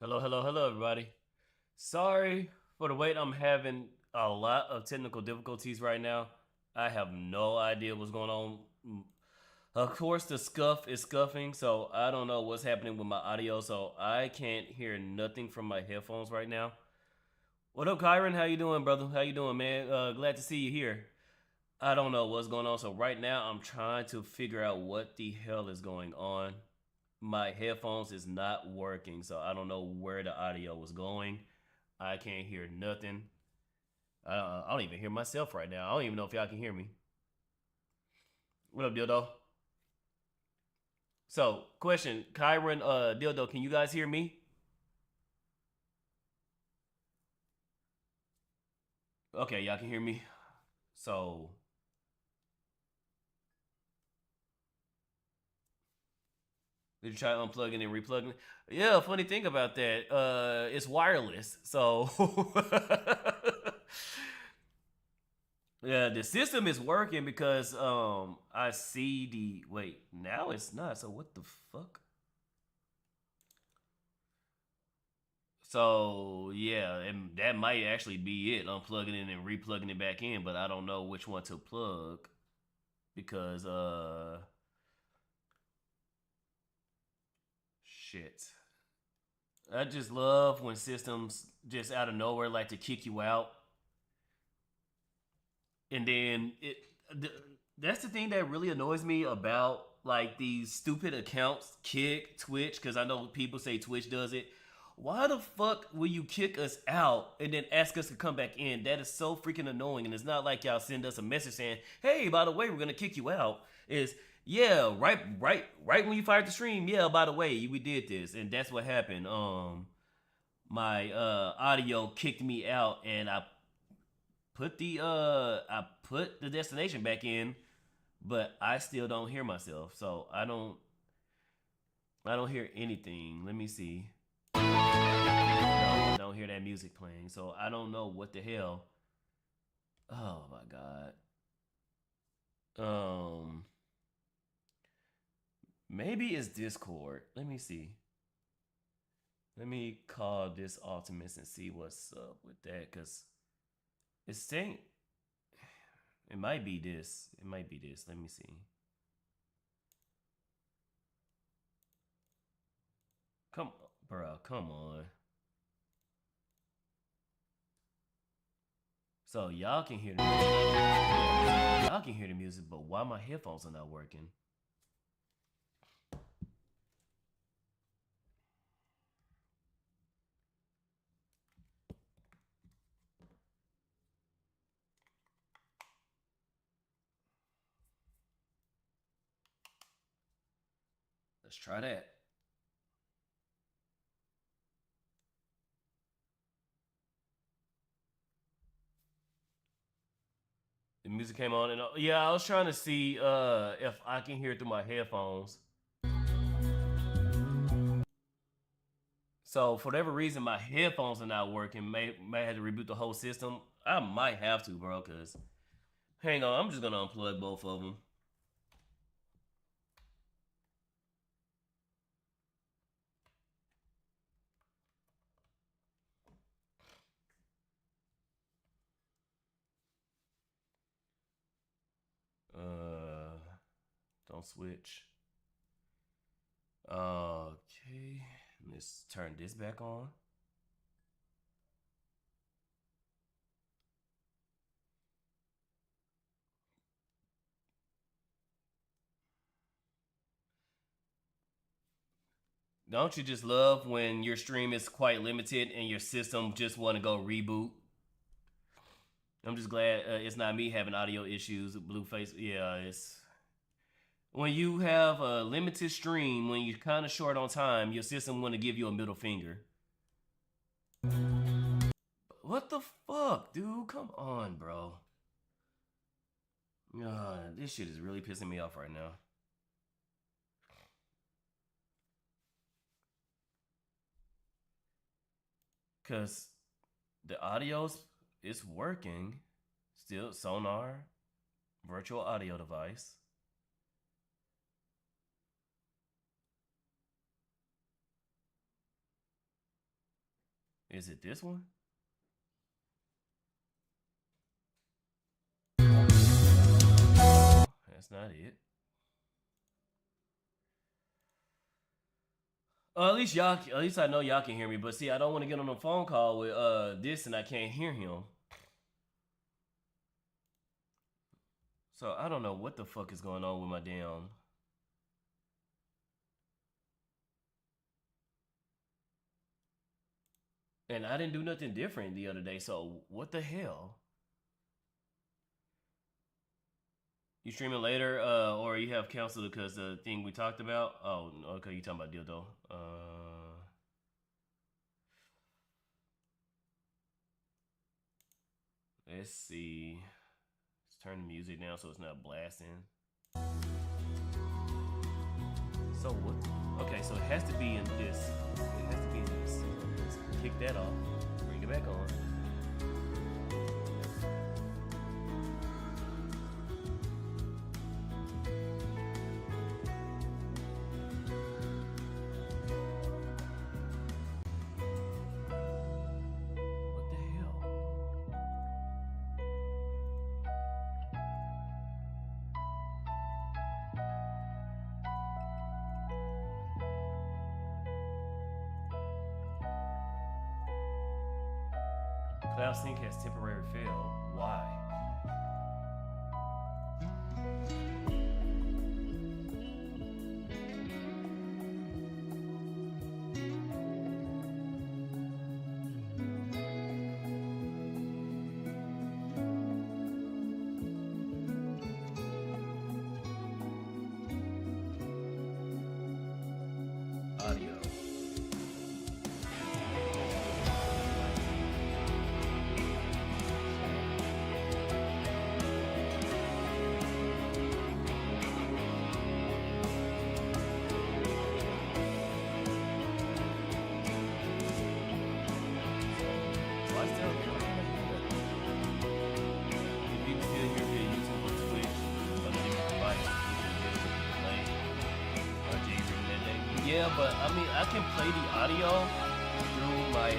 Hello, everybody. Sorry for the wait. I'm having a lot of technical difficulties right now. I have no idea what's going on. Of course, the scuff is scuffing, so I don't know what's happening with my audio, so I can't hear nothing from my headphones right now. What up, Kyron? How you doing, brother? How you doing, man? Glad to see you here. I don't know what's going on, so right now I'm trying to figure out what the hell is going on. My headphones is not working, so I don't know where the audio was going. I can't hear nothing. I don't even hear myself right now. I don't even know if y'all can hear me. What up, Dildo? So, question, Kyron, Dildo, can you guys hear me? Okay, y'all can hear me. So, did you try unplugging and replugging? Yeah, funny thing about that, it's wireless. So, yeah, the system is working because I see the wait, now it's not. So what the fuck? So yeah, and that might actually be it, unplugging it and replugging it back in, but I don't know which one to plug because shit. I just love when systems just out of nowhere like to kick you out. And then that's the thing that really annoys me about like these stupid accounts, Kick, Twitch, because I know people say Twitch does it. Why the fuck will you kick us out and then ask us to come back in? That is so freaking annoying. And it's not like y'all send us a message saying, "Hey, by the way, we're gonna kick you out." Is yeah, right when you fired the stream. Yeah, by the way, we did this, and that's what happened. My audio kicked me out, and I put the destination back in, but I still don't hear myself. So I don't hear anything. Let me see. No, I don't hear that music playing. So I don't know what the hell. Oh my god. Um Maybe it's Discord. Let me see. Let me call this Optimus and see what's up with that, cuz it's saying it might be this. It might be this. Let me see. Come bro, come on. So y'all can hear the music. Y'all can hear the music, but why my headphones are not working? Let's try that. The music came on, and yeah, I was trying to see if I can hear it through my headphones. So for whatever reason, my headphones are not working. May have to reboot the whole system. I might have to, bro. Cause hang on, I'm just gonna unplug both of them. Uh, don't switch. Okay, let's turn this back on. Don't you just love when your stream is quite limited and your system just want to go reboot? I'm just glad it's not me having audio issues. Blueface, yeah, it's when you have a limited stream, when you're kind of short on time, your system want to give you a middle finger. What the fuck, dude? Come on, bro. This shit is really pissing me off right now. Cause the audio's it's working. Still sonar, virtual audio device. Is it this one? That's not it. At least I know y'all can hear me. But see, I don't want to get on a phone call with this and I can't hear him. So I don't know what the fuck is going on with my damn. And I didn't do nothing different the other day. So what the hell? You streaming later, or you have canceled because the thing we talked about? Oh, okay, you talking about dildo. Let's see. Let's turn the music down so it's not blasting. So what? Okay, so it has to be in this. It has to be in this. So let's kick that off. Bring it back on. Cloud Sync has temporary failed. Why? Audio. Yeah, but I mean, I can play the audio through my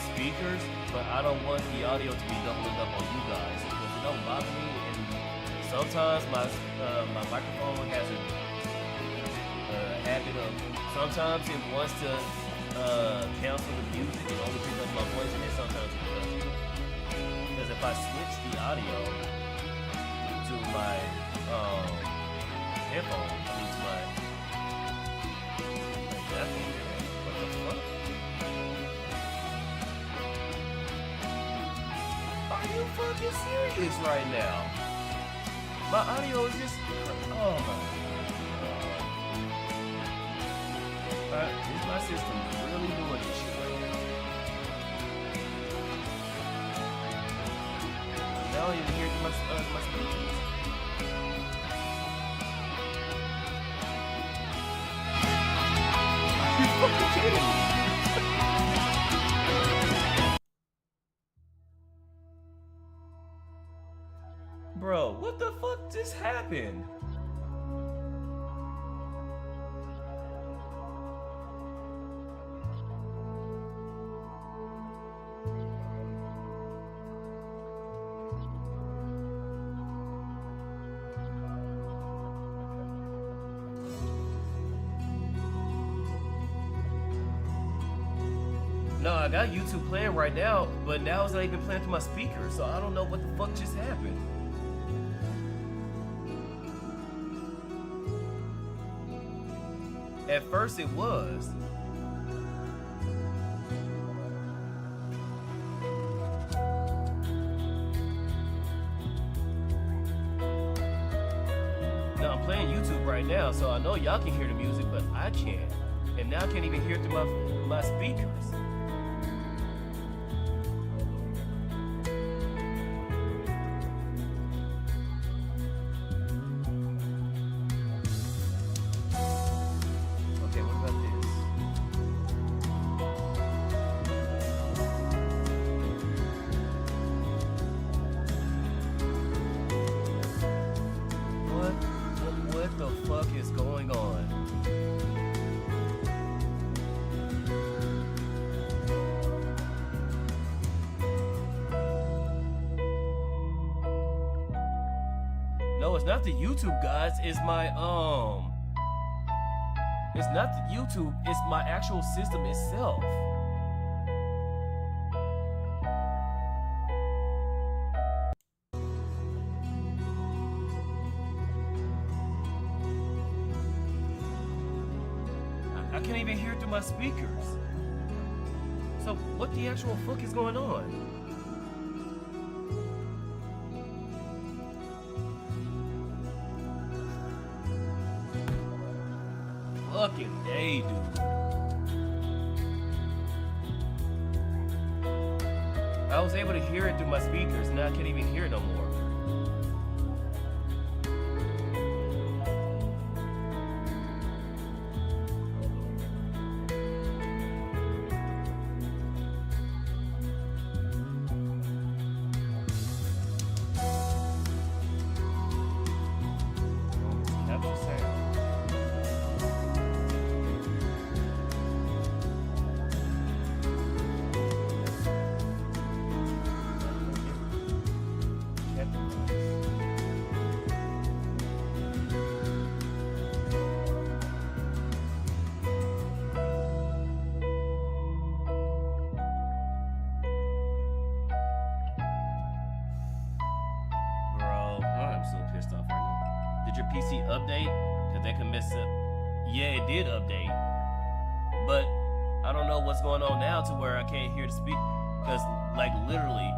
speakers, but I don't want the audio to be doubling up on you guys because it don't bother me. And sometimes my microphone has a habit of sometimes it wants to cancel the music and only pick up my voice, and then sometimes it doesn't. Because if I switch the audio to my headphone, I mean to my what the fuck? Are you fucking serious right now? My audio is just... Oh my god. Is my system really doing this shit right now? Now I don't even hear my speakers. Fucking kidding me. Bro, what the fuck just happened? No, I got YouTube playing right now, but now it's not even playing through my speaker, so I don't know what the fuck just happened. At first it was. Now I'm playing YouTube right now, so I know y'all can hear the music, but I can't. And now I can't even hear it through my speakers. No, it's not the YouTube, guys. It's my It's not the YouTube. It's my actual system itself. I can't even hear it through my speakers. So what the actual fuck is going on? Fucking A, dude. I was able to hear it through my speakers. Now I can't even hear it no more. Did your PC update? Because that can mess up. Yeah, it did update. But I don't know what's going on now to where I can't hear the speak. Because, like, literally,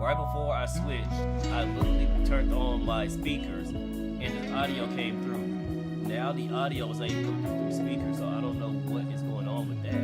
right before I switched, I literally turned on my speakers and the audio came through. Now the audio is able to come through the speakers, so I don't know what is going on with that.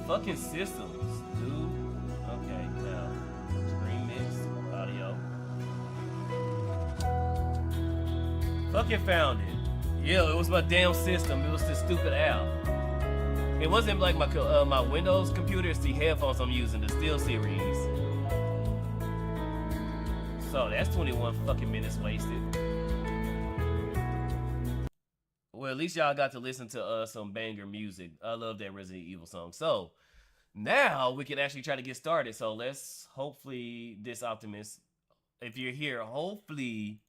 Fucking systems, dude. Okay, now screen mix, audio. Fucking found it. Yeah, it was my damn system. It was this stupid app. It wasn't like my Windows computer. It's the headphones I'm using, the Steel series. So that's 21 fucking minutes wasted. Well, at least y'all got to listen to some banger music. I love that Resident Evil song. So now we can actually try to get started. So let's hopefully this Optimus, if you're here, hopefully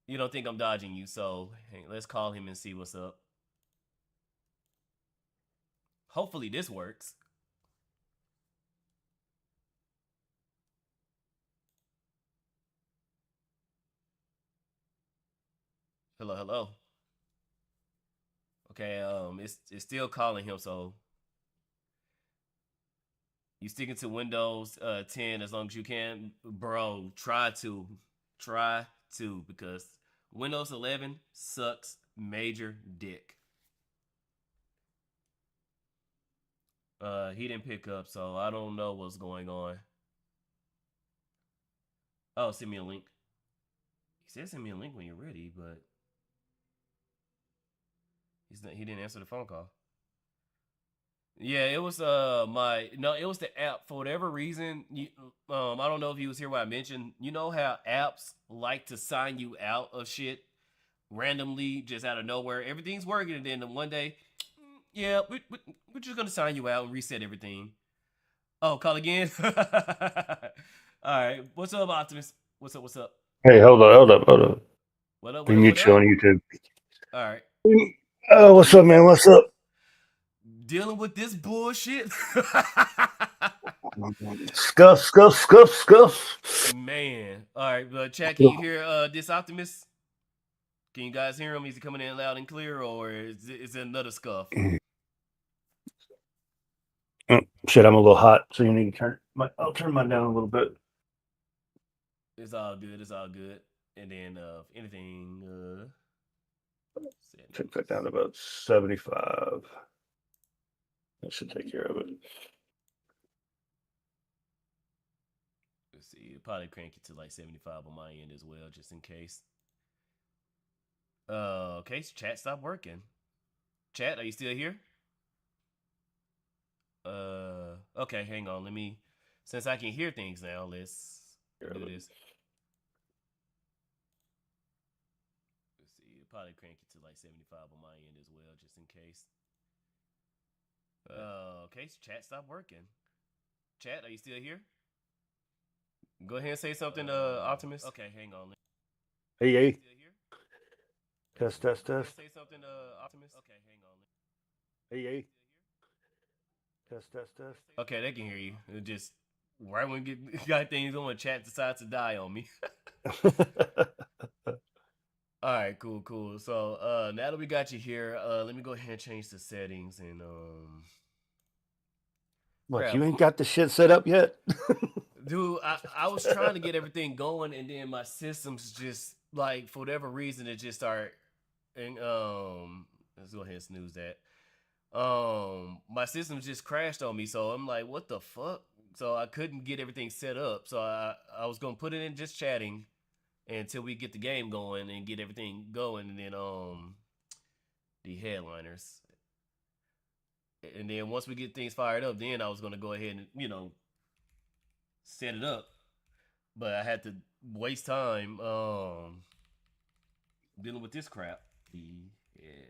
you don't think I'm dodging you. So hey, let's call him and see what's up. Hopefully this works. Hello, hello. Okay, it's still calling him, so you sticking to Windows 10 as long as you can, bro. Try to, because Windows 11 sucks major dick. He didn't pick up, so I don't know what's going on. Oh, send me a link. He said send me a link when you're ready, but He didn't answer the phone call. Yeah, it was it was the app for whatever reason. I don't know if he was here when I mentioned. You know how apps like to sign you out of shit randomly, just out of nowhere. Everything's working, and then one day, yeah, we're just gonna sign you out and reset everything. Oh, call again. All right, what's up, Optimus? What's up? What's up? Hey, hold up. What up? We What up? What mute you up? on YouTube. All right. Oh, what's up, man? What's up? Dealing with this bullshit. Scuff. Man. All right, but chat, can you hear this Optimus? Can you guys hear him? Is he coming in loud and clear, or is it another scuff? Shit, I'm a little hot, so you need to I'll turn mine down a little bit. It's all good. It's all good. And then, if anything, Take that down to about 75. That should take care of it. Let's see. It'll probably crank it to like 75 on my end as well, just in case. Okay, so chat stopped working. Chat, are you still here? Okay, hang on. Since I can hear things now, let's do this. Let's see. It'll probably crank it to like 75 on my end as well, just in case. Okay, so chat stopped working. Chat, are you still here? Go ahead and say something, Optimus. Okay, hang on. Hey. Still here? Test. Say something, Optimus. Okay, hang on. Hey. Test. Okay, they can hear you. It just right when we got things on, chat decides to die on me. All right, cool. So now that we got you here, let me go ahead and change the settings and What, crap. you ain't got the shit set up yet? Dude, I was trying to get everything going, and then my systems just like for whatever reason it just start and let's go ahead and snooze that. My system just crashed on me, so I'm like, what the fuck? So I couldn't get everything set up. So I was gonna put it in just chatting until we get the game going and get everything going, and then the headliners. And then once we get things fired up, then I was gonna go ahead and set it up. But I had to waste time dealing with this crap. Yeah.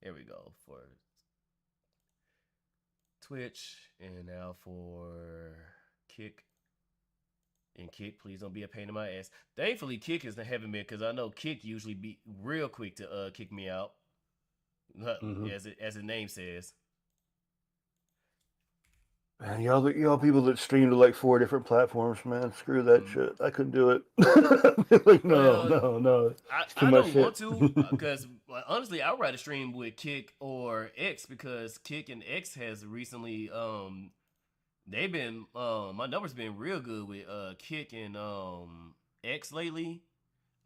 There we go for Twitch, and now for Kick. And Kick, please don't be a pain in my ass. Thankfully, Kick is the heavy man, because I know Kick usually be real quick to kick me out, as the name says. Man, y'all people that stream to like 4 different platforms, man, screw that shit. I couldn't do it. Like, no. I don't want to, because honestly, I'd rather stream with Kick or X, because Kick and X has recently they've been my numbers been real good with Kick and X lately.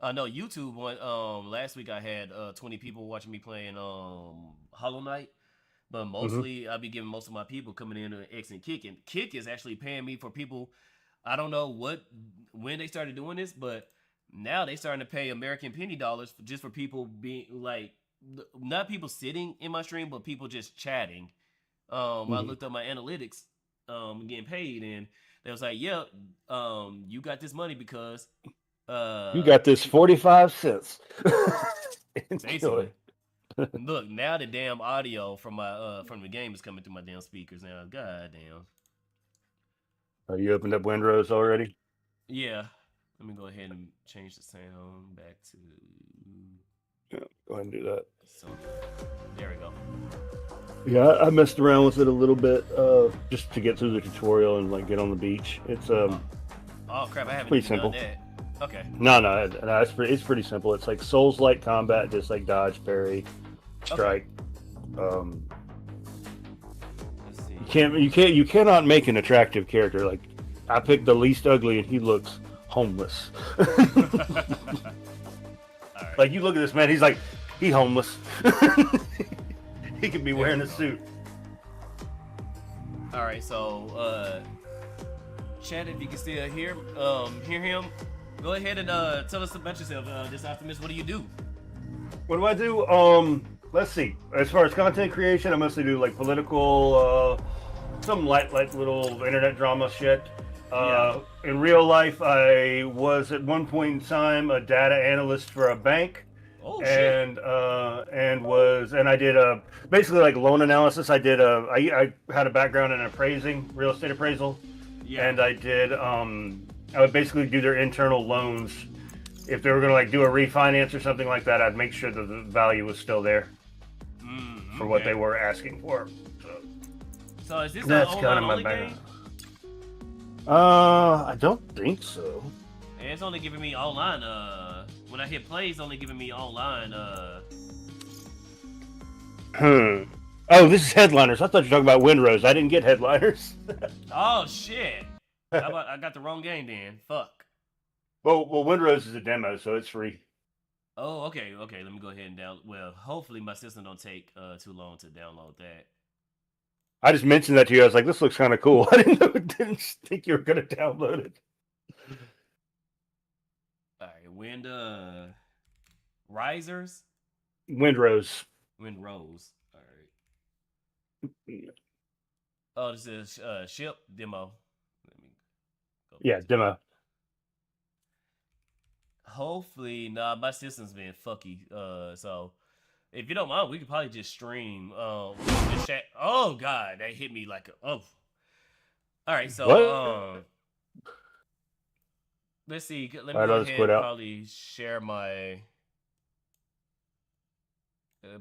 I know YouTube one last week I had 20 people watching me playing Hollow Knight. But mostly, I'll be giving most of my people coming in to X and Kick. And Kick is actually paying me for people. I don't know when they started doing this, but now they starting to pay American penny dollars just for people being like, not people sitting in my stream, but people just chatting. I looked up my analytics, getting paid, and they was like, "Yeah, you got this money because you got this 45 cents." Basically. Look, now the damn audio from my from the game is coming through my damn speakers now. God damn. Are you opened up Windrose already? Yeah. Let me go ahead and change the sound back to. Yeah, go ahead and do that. So, there we go. Yeah, I messed around with it a little bit just to get through the tutorial and like get on the beach. It's oh crap! I haven't pretty even simple. done that. Okay. No, it's pretty simple. It's like Souls-like combat, just like dodge, parry, strike. Okay. Let's You see. cannot make an attractive character. Like I picked the least ugly, and he looks homeless. Right. Like you look at this man, he's homeless. He could be wearing a suit. All right, so chat, if you can still hear him, go ahead and tell us about yourself. This Optimus, what do you do? What do I do? Let's see. As far as content creation, I mostly do like political, some light, like little internet drama shit. Yeah. In real life, I was at one point in time a data analyst for a bank, Oh shit. and I did a basically like loan analysis. I had a background in appraising, real estate appraisal, Yeah. and I would basically do their internal loans. If they were going to like do a refinance or something like that, I'd make sure that the value was still there for what Okay. they were asking for. So So is this an that's kind online of my only game? background. I don't think so. And it's only giving me online. When I hit play, it's only giving me online. Hmm. Oh, this is headliners. I thought you were talking about Windrose. I didn't get headliners. Oh shit. I got the wrong game then. Fuck. well, Windrose is a demo, so it's free. Oh, okay, okay. Let me go ahead and down. Well, hopefully my system don't take too long to download that. I just mentioned that to you. I was like, this looks kind of cool. I didn't think you were going to download it. All right, risers, Windrose. wind rose. All right. Oh, this is ship demo. Let me go Yeah, back to demo. hopefully, nah, my system's been fucky. So if you don't mind, we could probably just stream. Just chat. Oh god, that hit me like a oh. All right, so What? let's see. Let All me right, go I'll just ahead quit and out. probably share my.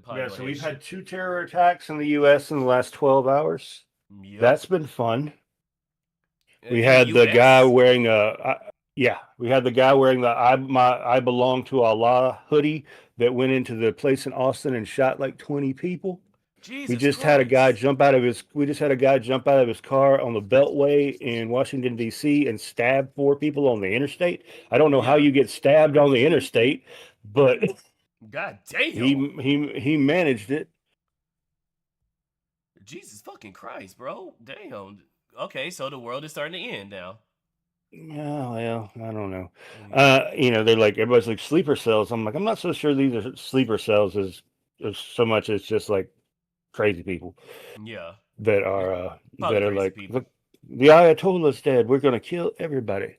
Probably Yeah, go so ahead. And we've had 2 terror attacks in the U.S. in the last 12 hours. Yep. That's been fun. We In the had the guy U.S. wearing yeah, we had the guy wearing the I belong to Allah hoodie that went into the place in Austin and shot like 20 people. Jesus Christ. We just had a guy jump out of his car on the Beltway in Washington D.C. and stab 4 people on the interstate. I don't know how Yeah. you get stabbed on the interstate, but God damn. he managed it. Jesus fucking Christ, bro. Damn. Okay, so the world is starting to end now. Yeah, well, I don't know. Yeah. They're like everybody's like sleeper cells. I'm like, I'm not so sure these are sleeper cells as so much as just like crazy people Yeah. that Probably are crazy like, people. look, the Ayatollah's dead. We're gonna kill everybody.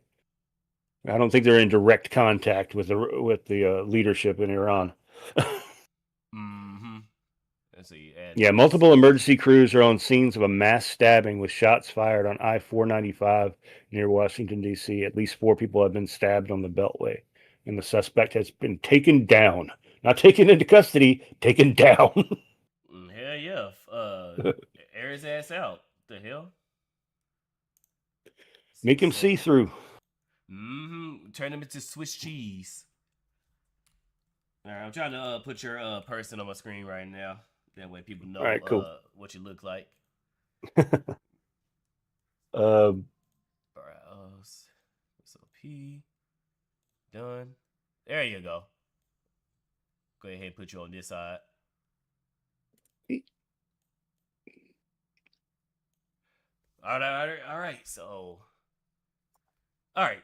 I don't think they're in direct contact with the leadership in Iran. Mm-hmm. Let's see. Add Yeah, this. multiple emergency crews are on scenes of a mass stabbing with shots fired on I-495 near Washington, D.C. At least 4 people have been stabbed on the Beltway, and the suspect has been taken down. Not taken into custody, taken down. Hell yeah. Air his ass out. The hell? Let's see. Make him see through. Mm-hmm. Turn him into Swiss cheese. All right, I'm trying to put your person on my screen right now. That way people All know right, cool. what you look like. Um, All right, so P done. There you go. Go ahead and put you on this side. All right, all right, all right. So, all right.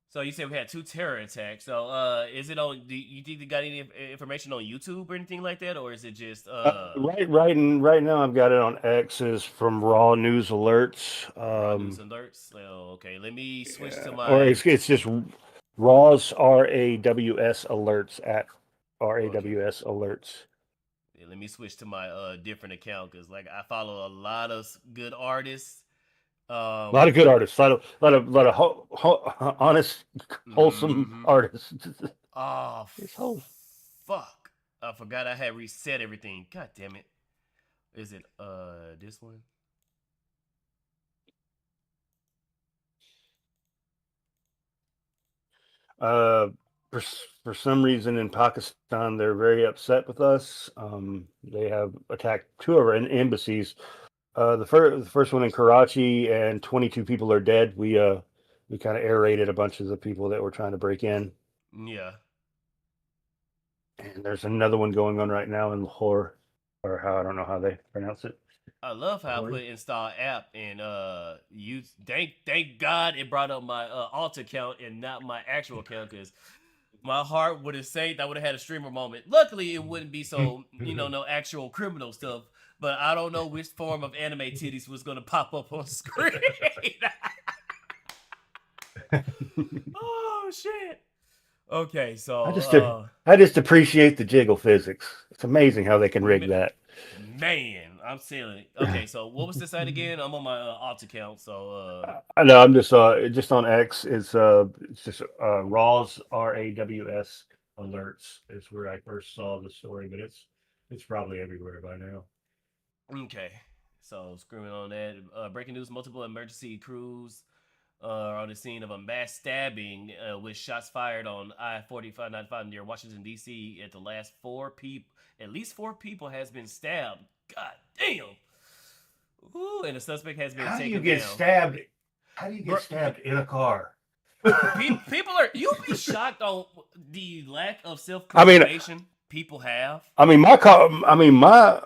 So you said we had 2 terror attacks. So, is it on? Do you think they got any information on YouTube or anything like that, or is it just right now I've got it on X's from Raw News Alerts. raw news alerts? So, okay, let me switch to Yeah, or my. it's just Raw's RAWS alerts at Okay, RAWS alerts. yeah, let me switch to my different account because like I follow a lot of good artists. A lot of good But artists, lot of honest, wholesome mm-hmm. artists. Oh It's whole. fuck! I forgot I had reset everything. God damn it! Is it this one? Uh, for some reason in Pakistan, they're very upset with us. They have attacked 2 of our embassies. The first one in Karachi, and 22 people are dead. We kind of air raided a bunch of the people that were trying to break in, Yeah. and there's another one going on right now in Lahore, or how I don't know how they pronounce it. I love how I Lahore. put install app and use thank God it brought up my alt account and not my actual account because My heart would have sank. I would have had a streamer moment. Luckily, it wouldn't be so, no actual criminal stuff. But I don't know which form of anime titties was going to pop up on screen. Oh, shit. Okay, I just so, I just appreciate the jiggle physics. It's amazing how they can rig that. man, I'm silly. Okay, so what was the site again? I'm on my alt account, so, I know I'm just on X. It's just Raws RAWS alerts is where I first saw the story, but it's probably everywhere by now. okay. So, screwing on that. Breaking news, multiple emergency crews on the scene of a mass stabbing with shots fired on I-4595 near Washington, D.C. At least four people has been stabbed. God damn. Ooh, and the suspect has been How do you taken get down. stabbed? How do you Bro, get stabbed in a car? people are, you'll be shocked on the lack of I mean, self-preservation people have. my car.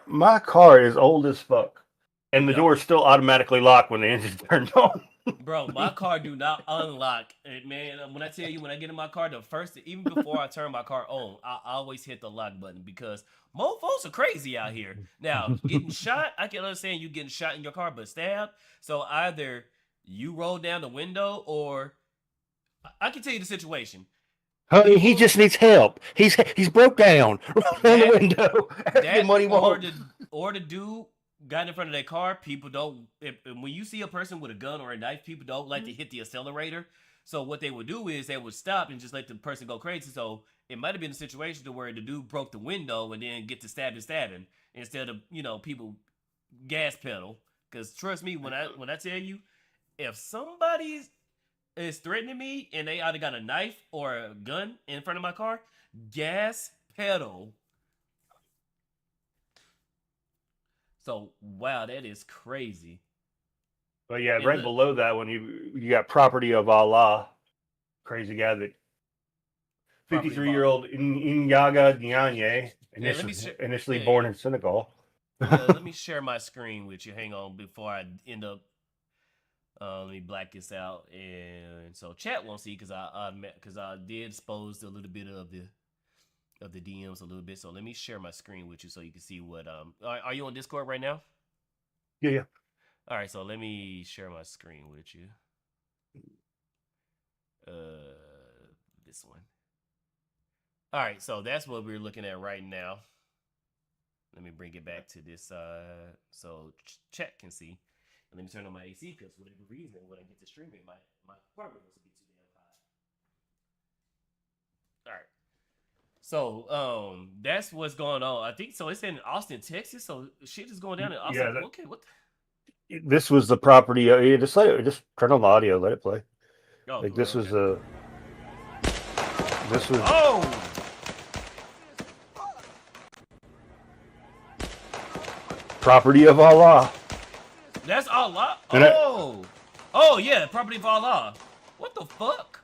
My car is old as fuck, and the Yep. door is still automatically locked when the engine's turned on. Bro, my car do not unlock. Man, when I tell you, when I get in my car, even before I turn my car on, I always hit the lock button because mofos are crazy out here. Now, getting shot, I can understand you getting shot in your car, but stabbed. So either you roll down the window, or I can tell you the situation. Honey, he People just needs help. He's broke down. Roll down the that window. Ask him that what he or wants. the dude got in front of their car. People don't. When you see a person with a gun or a knife, people don't like to hit the accelerator. So what they would do is they would stop and just let the person go crazy. So it might have been a situation to where the dude broke the window and then get to stabbing instead of people gas pedal. Because trust me, when I tell you, if somebody is threatening me and they either got a knife or a gun in front of my car, gas pedal. So wow, that is crazy. But yeah, And right look, below that one, you got property of Allah, crazy guy that property of 53-year-old Inyaga Nyanye, yeah, let me initially hey, born in Senegal. yeah, let me share my screen with you. Hang on before I end up. Let me black this out, and so chat won't see because I did expose a little bit of the DMs a little bit. So let me share my screen with you so you can see what Are you on Discord right now? Yeah, yeah. All right, so let me share my screen with you. This one. All right, so that's what we're looking at right now. Let me bring it back to this so chat can see. And let me turn on my AC because for whatever reason, when I get to streaming, my apartment wants to be too damn hot. All right. So that's what's going on. I think so. It's in Austin, Texas. So shit is going down in Austin. Yeah, Okay, what? this was the property. Yeah, just turn on the audio, let it play. Oh, Like okay. this was Oh, property of Allah. that's Allah. And I, Oh yeah, property of Allah. What the fuck?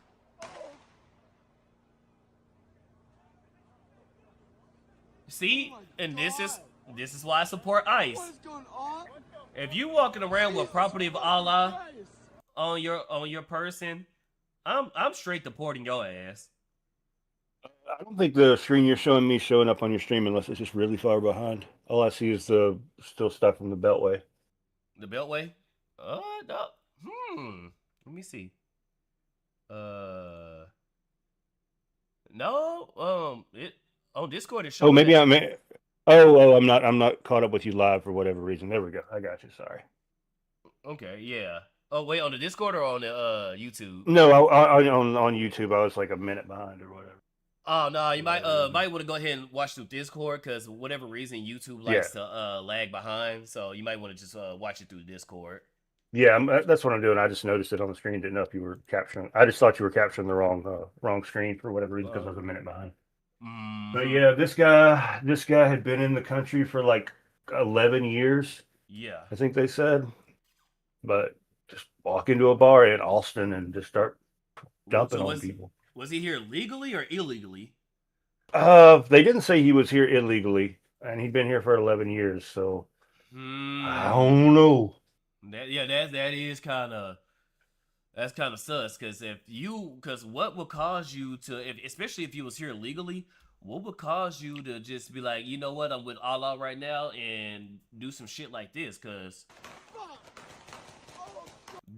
See, and this is why I support ICE. What is going on? If you walking around with property of Allah on your person, I'm straight deporting your ass. I don't think the screen you're showing me showing up on your stream unless it's just really far behind. All I see is the still stuff from the Beltway. The Beltway? No. Let me see. Uh, no. It on Discord is Oh, showing maybe that. I'm not caught up with you live for whatever reason. There we go. I got you. Sorry. Okay, yeah. Oh wait, on the Discord or on the YouTube? No, on YouTube I was like a minute behind or whatever. Oh no, you For might whatever reason. want to go ahead and watch through Discord because whatever reason YouTube Yeah, likes to lag behind, so you might want to just watch it through Discord. yeah. That's what I'm doing. I just noticed it on the screen. Didn't know if you were capturing. I just thought you were capturing the wrong screen for whatever reason because I was a minute behind. But Mm-hmm. yeah, this guy had been in the country for like 11 years, Yeah. I think they said. But just walk into a bar in Austin and just start dumping So on people. was he here legally or illegally? They didn't say he was here illegally, and he'd been here for 11 years, so I Hmm. don't know. That is kind of That's kind of sus because what would cause you to, especially if you was here legally, what would cause you to just be like, you know what, I'm with all out right now and do some shit like this? Because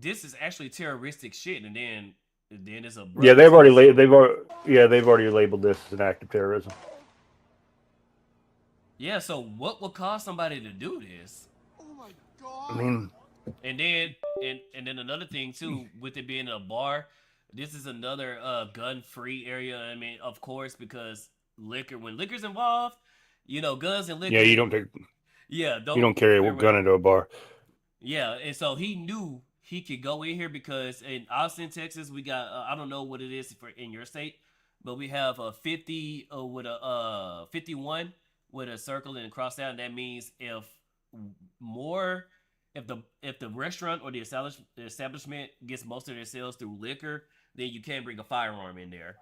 this is actually terroristic shit, and then there's a Yeah, brother too. So they've already labeled this as an act of terrorism. yeah, so what would cause somebody to do this? I mean, And then another thing too, with it being a bar, this is another gun free area. I mean, of course, because when liquor's involved, guns and yeah, liquor, yeah, you don't don't carry a everybody, gun into a bar. yeah, and so he knew he could go in here because in Austin, Texas, we got I don't know what it is for in your state, but we have a 50 with a 51 with a circle and cross out. And that means more if the restaurant or the establishment gets most of their sales through liquor, then you can't bring a firearm in there.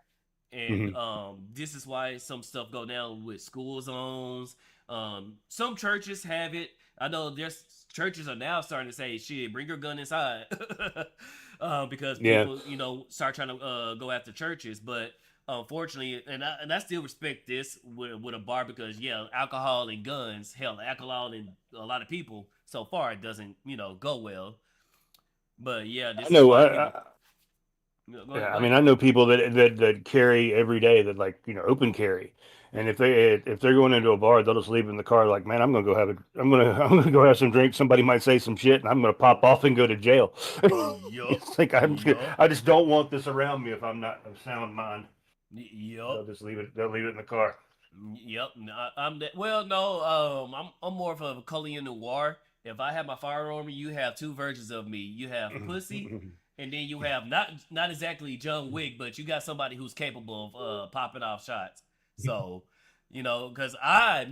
And Hmm. this is why some stuff go down with school zones. Some churches have it. I know there's churches are now starting to say, "Shit, bring your gun inside," because Yeah, people, start trying to go after churches. But unfortunately, and I still respect this with a bar because yeah, alcohol and guns, hell, alcohol and a lot of people. So far, it doesn't go well. But yeah, I this is know. why people. Go ahead. Yeah, Go I mean, ahead. I know people that carry every day that like open carry, and if they're going into a bar, they'll just leave it in the car. Like, man, I'm gonna go have some drinks. Somebody might say some shit, and I'm gonna pop off and go to jail. Yup. It's like Yup. I just don't want this around me if I'm not of sound mind. Yup. They'll leave it in the car. Yep. I'm that. Well, no. I'm more of a Cullion Noir. If I have my firearm on me, you have two versions of me. You have pussy, and then you have not exactly John Wick, but you got somebody who's capable of popping off shots. So, because I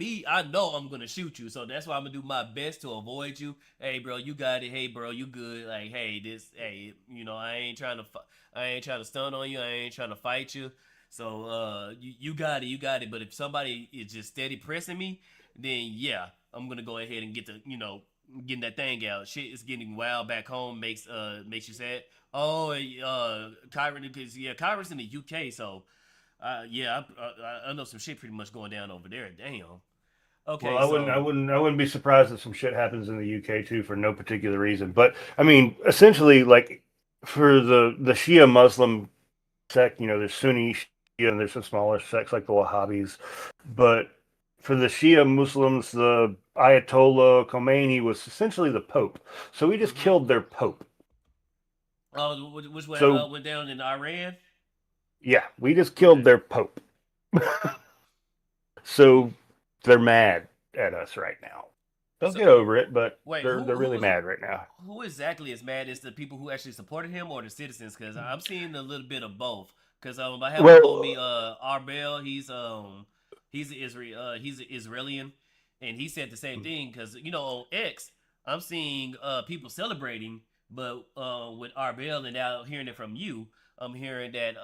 know I'm gonna shoot you, so that's why I'm gonna do my best to avoid you. Hey, bro, you got it. Hey, bro, you good? Like, hey, I ain't trying to stun on you. I ain't trying to fight you. So you got it. But if somebody is just steady pressing me, then yeah, I'm gonna go ahead and getting that thing out. Shit is getting wild back home. Makes you sad. Oh, Kyron, because yeah, Kyron's in the UK, so yeah, I know some shit pretty much going down over there. Damn. Well, Okay, so I wouldn't be surprised if some shit happens in the UK too for no particular reason. But I mean, essentially, like for the Shia Muslim sect, there's Sunni Shia and there's some smaller sects like the Wahhabis. But for the Shia Muslims, the Ayatollah Khomeini was essentially the Pope. So we just mm-hmm. killed their Pope. Oh, which way So went down in Iran? yeah, we just killed Okay. their Pope. So they're mad at us right now. They'll So get over it, but wait, they're really mad right now. who exactly is mad? Is the people who actually supported him or the citizens? Because I'm seeing a little bit of both. Because I have a homie, Well, Arbel. He's an Israeli, and he said the same thing. Because on X, I'm seeing people celebrating, but with Arbel and now hearing it from you, I'm hearing that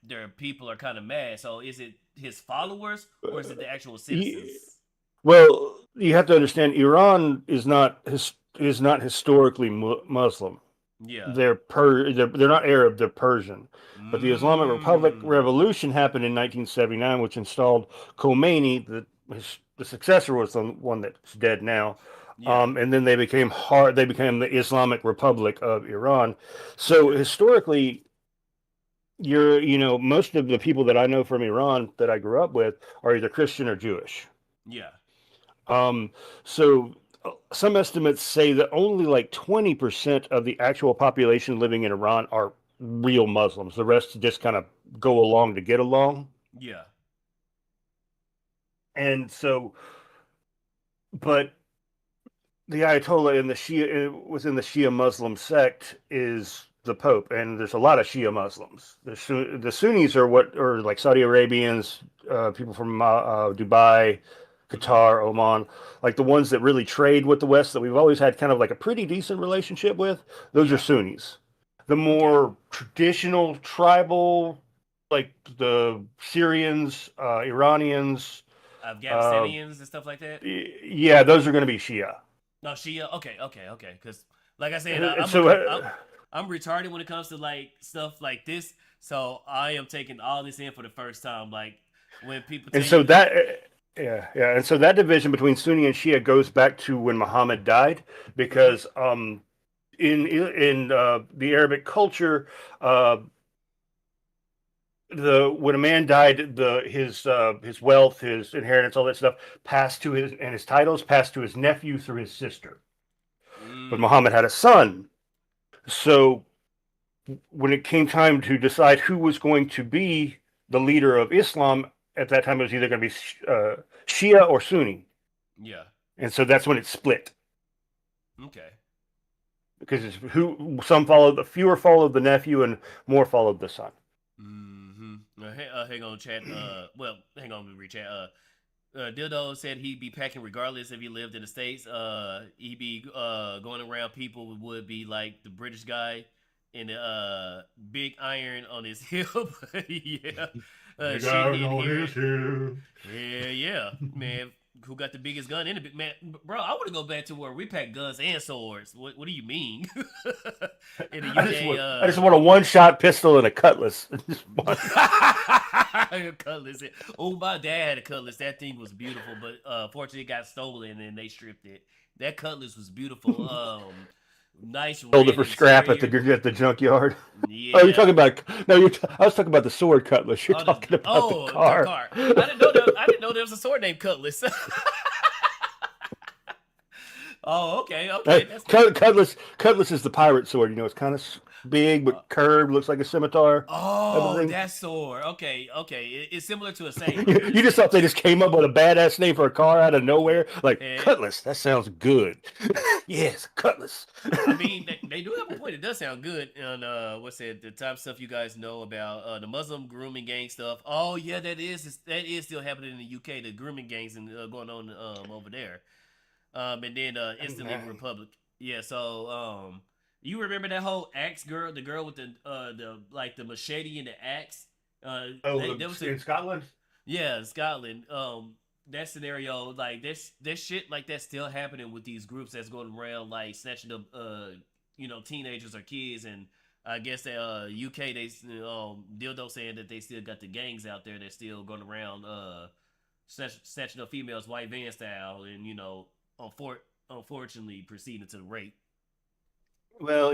their people are kind of mad. So is it his followers or is it the actual he, citizens? well, you have to understand, Iran is not historically Muslim. Yeah. They're not Arab, they're Persian. But the Islamic Republic Mm. revolution happened in 1979, which installed Khomeini. The successor was the one that's dead now. Yeah. And then they became the Islamic Republic of Iran. So Okay. historically, most of the people that I know from Iran that I grew up with are either Christian or Jewish. Yeah. Um, so some estimates say that only like 20% of the actual population living in Iran are real Muslims. The rest just kind of go along to get along. Yeah. And so, but the Ayatollah in the within the Shia Muslim sect is the Pope, and there's a lot of Shia Muslims. The Sunnis are what are like Saudi Arabians, people from Dubai, Mm-hmm. Qatar, Oman, like the ones that really trade with the West that we've always had kind of like a pretty decent relationship with. Those are Yeah. Sunnis. The Okay. more traditional tribal, like the Syrians, Iranians, uh, Afghanistanians and stuff like that. yeah, those are going to be Shia. No, Shia. Okay. Okay. Okay. Because, like I said, And so, I'm retarded when it comes to like stuff like this. So I am taking all this in for the first time. Like when people And tell so you that, that, yeah, and so that division between Sunni and Shia goes back to when Muhammad died, mm-hmm, because in the Arabic culture, uh, the when a man died, the his wealth, his inheritance, all that stuff passed to his and his titles passed to his nephew through his sister. But mm, Muhammad had a son, so when it came time to decide who was going to be the leader of Islam at that time, it was either going to be Shia or Sunni, yeah, and so that's when it split, okay. because it's who some followed, the fewer followed the nephew, and more followed the son. Mm-hmm. Hang on, chat. Well, hang on, we read chat. Dildo said he'd be packing regardless if he lived in the States. He'd be going around people would be like the British guy in the big iron on his hip. Yeah. Big Shit iron he'd on hear his it. hill. Yeah, yeah. Man, who got the biggest gun in the big man? Bro, I want to go back to where we pack guns and swords. What do you mean? In the UK, I just want a one shot pistol and a cutlass. cutlass. Oh, my dad had a cutlass. That thing was beautiful, but fortunately, it got stolen and they stripped it. That cutlass was beautiful. Nice Sold it red for scrap at interior. the junkyard. Oh, you're Yeah. talking about no, I was talking about the sword cutlass. You're Oh, talking about the the car. car. I didn't know that. I didn't know there was a sword named Cutlass. Oh, okay, okay. That's Cutlass is the pirate sword. You know, it's kind of big uh, but curved, looks like a scimitar type of oh, thing. that sword. Okay, okay. It's similar to a saber. You just thought they just came up with a badass name for a car out of Yeah. nowhere, like And Cutlass. That sounds good. Yes, Cutlass. I mean, they do have a point. It does sound good. And what's it? The top stuff you guys know about the Muslim grooming gang stuff. Oh yeah, that is still happening in the UK. The grooming gangs and going on over there. And then instantly Republic. Yeah. So you remember that whole axe girl, the girl with the like the machete and the axe. Oh, There was a in Scotland. yeah, Scotland. That scenario, like there's shit like that still happening with these groups that's going around like snatching up, teenagers or kids, and I guess that UK they dildo saying that they still got the gangs out there that's still going around snatching up females white van style, and unfortunately proceeding to the rape. Well,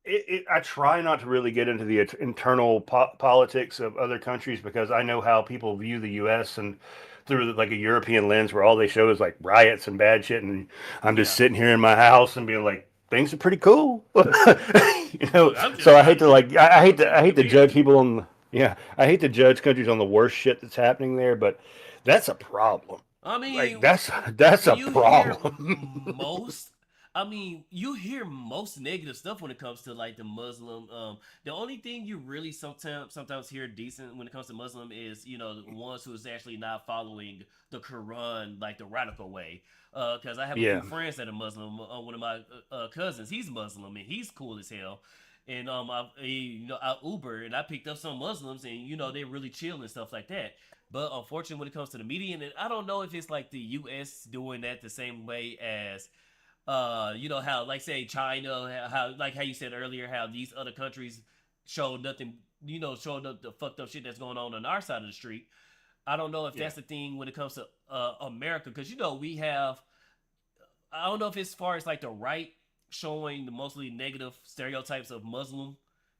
I try not to really get into the internal politics of other countries, because I know how people view the U.S. and through like a European lens, where all they show is like riots and bad shit, and I'm just Yeah, sitting here in my house and being like, things are pretty cool, look, I'm just So I trying hate to to keep like I hate keep to it I hate to fair. judge people on yeah I hate to judge countries on the worst shit that's happening there, but that's a problem. I Like mean, that's a you hear problem. most. I mean, you hear most negative stuff when it comes to like the Muslim. The only thing you really sometimes hear decent when it comes to Muslim is the ones who is actually not following the Quran like the radical way. Because I have a few Yeah. friends that are Muslim. One of my cousins, he's Muslim and he's cool as hell. And I Uber and I picked up some Muslims and they're really chill and stuff like that. But unfortunately, when it comes to the media, and I don't know if it's like the U.S. doing that the same way as, how like say China, how like how you said earlier, how these other countries show nothing, showing up the fucked up shit that's going on our side of the street. I don't know if Yeah. that's the thing when it comes to America, because we have. I don't know if it's as far as like the right showing the mostly negative stereotypes of Muslim.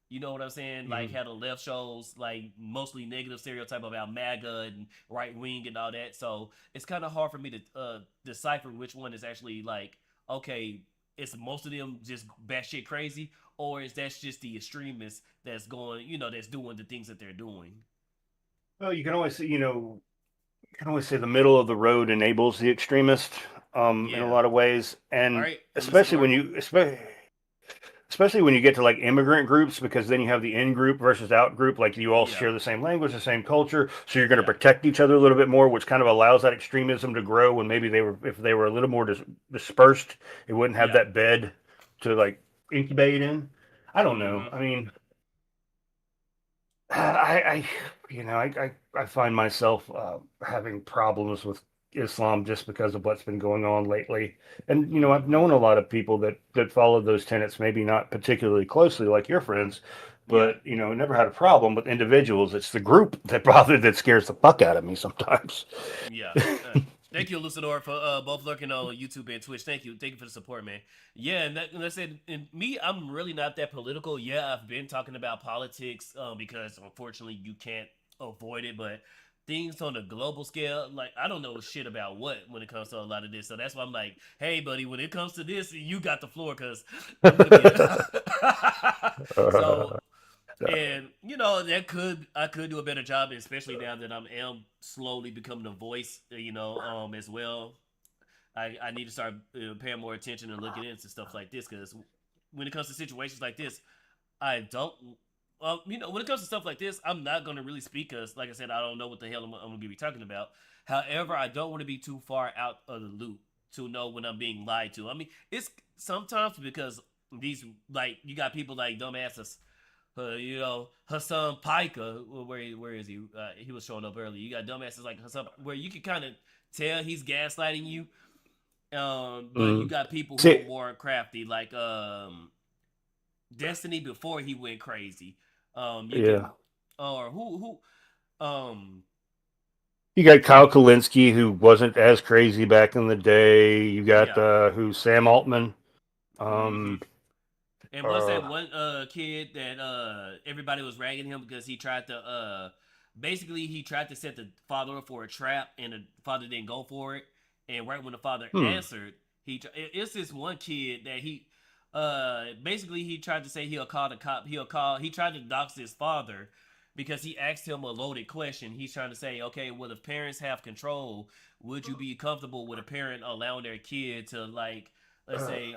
You know what I'm saying? Like Mhm. how the left shows like mostly negative stereotype about MAGA and right wing and all that. So it's kind of hard for me to decipher which one is actually like, okay, it's most of them just batshit crazy, or is that just the extremists that's going, that's doing the things that they're doing. Well, you can always say the middle of the road enables the extremist, in a Yeah. lot of ways, All and right. Listen, Mark. especially when you get to like immigrant groups, because then you have the in group versus out group. Like you all Yeah. share the same language, the same culture, so you're going to Yeah. protect each other a little bit more, which kind of allows that extremism to grow. When maybe if they were a little more dispersed, it wouldn't have Yeah. that bed to like incubate in. I don't know. Mm-hmm. I mean, I find myself having problems with Islam just because of what's been going on lately. And I've known a lot of people that follow those tenets, maybe not particularly closely like your friends, Yeah. but never had a problem with individuals. It's the group that scares the fuck out of me sometimes. Yeah. Thank you, Lucidor, for both lurking on YouTube and Twitch. Thank you for the support, man. Yeah, and I said, and me, I'm really not that political. Yeah, I've been talking about politics because unfortunately you can't avoid it, but things on a global scale, like I don't know shit about what when it comes to a lot of this. So that's why I'm like, hey, buddy, when it comes to this, you got the floor because I'm gonna be. So and that could I could do a better job, especially now that am slowly becoming a voice, as well. I need to start paying more attention and looking into stuff like this because when it comes to situations like this, I don't. Well, when it comes to stuff like this, I'm not going to really speak because, like I said, I don't know what the hell I'm going to be talking about. However, I don't want to be too far out of the loop to know when I'm being lied to. I mean, it's sometimes because these, like, you got people like dumbasses, Hassan Piker, where is he? He was showing up early. You got dumbasses like Hassan, where you can kind of tell he's gaslighting you. But you Mm. got people who are See, more crafty, like Destiny before he went crazy. You yeah. can, or um, You got Kyle Kalinske, who wasn't as crazy back in the day. You got yeah. who Sam Altman. Mm-hmm. Um, And what's uh, that one kid that everybody was ragging him because he tried to basically he tried to set the father up for a trap and the father didn't go for it. And right when the father hmm. answered, it's this one kid that he basically he tried to say he'll call the cop. He tried to dox his father because he asked him a loaded question. He's trying to say, okay, well, if parents have control, would you be comfortable with a parent allowing their kid to, like, let's say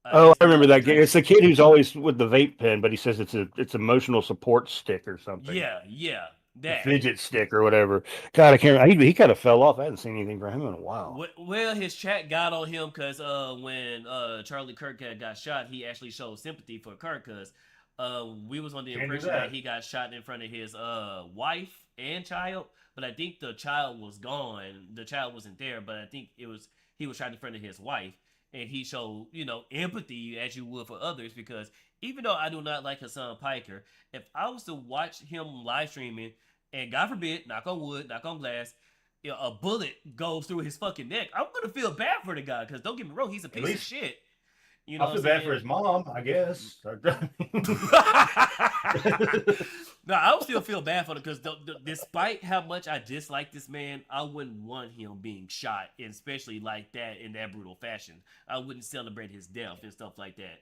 I Oh, guess I do remember like a that game. drink. It's the kid who's always with the vape pen, but he says it's emotional support stick or something, Yeah, the that. fidget stick or whatever. God, I can't. He kind of fell off. I hadn't seen anything from him in a while. Well, his chat got on him because when Charlie Kirk had got shot, he actually showed sympathy for Kirk because we was on the Can't do impression that that. he got shot in front of his wife and child, but I think the child was gone. The child wasn't there, but I think he was shot in front of his wife, and he showed empathy as you would for others because even though I do not like Hassan Piker, if I was to watch him live streaming and God forbid, knock on wood, knock on glass, a bullet goes through his fucking neck, I'm gonna feel bad for the guy because don't get me wrong, he's a At piece of least shit. You know I what I'm feel bad for saying? his mom, I guess. No, I would still feel bad for him because despite how much I dislike this man, I wouldn't want him being shot, and especially like that in that brutal fashion. I wouldn't celebrate his death and stuff like that.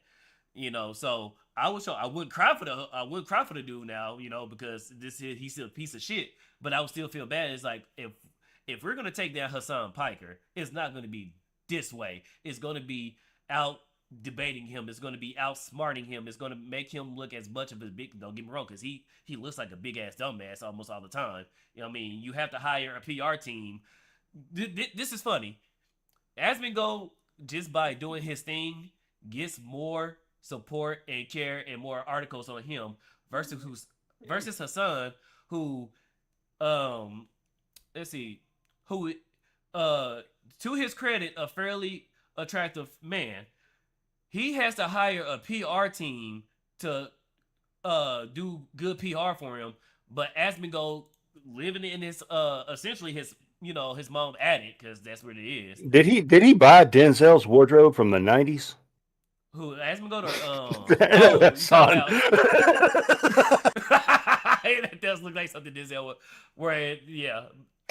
So I wouldn't cry for the dude now, because he's still a piece of shit. But I would still feel bad. It's like if we're gonna take down Hassan Piker, it's not gonna be this way. It's gonna be out debating him. It's gonna be outsmarting him. It's gonna make him look as much of a big. Don't get me wrong, because he looks like a big ass dumbass almost all the time. You know what I mean? You have to hire a PR team. This is funny. Asmongold, just by doing his thing, gets more support and care and more articles on him versus Hassan, who um let's see, who uh to his credit, a fairly attractive man. He has to hire a PR team to do good PR for him, but Asmongold living in his essentially his his mom attic because that's what it is. Did he buy Denzel's wardrobe from the 90s? Who Asmongold or oh, you talking Son. about that does look like something Denzel would wear. Yeah,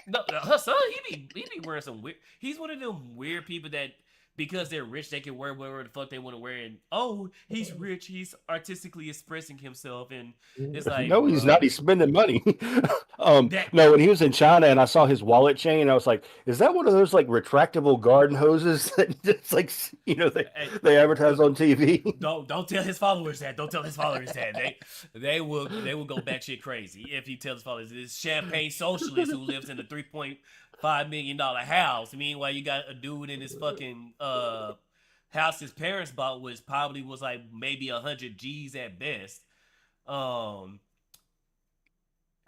no, her son he be wearing some weird. He's one of them weird people that because they're rich they can wear whatever the fuck they want to wear. And oh, he's rich. He's artistically expressing himself, and it's like, No, he's not. bro, He's spending money. that No, when he was in China and I saw his wallet chain, I was like, "Is that one of those like retractable garden hoses that just like hey, they advertise on TV?" don't tell his followers that. Don't tell his followers that. They will go batshit crazy if he tells his followers this champagne socialist who lives in a $3.5 million house. Meanwhile, you got a dude in his fucking house his parents bought, which probably was like maybe 100 G's at best. Um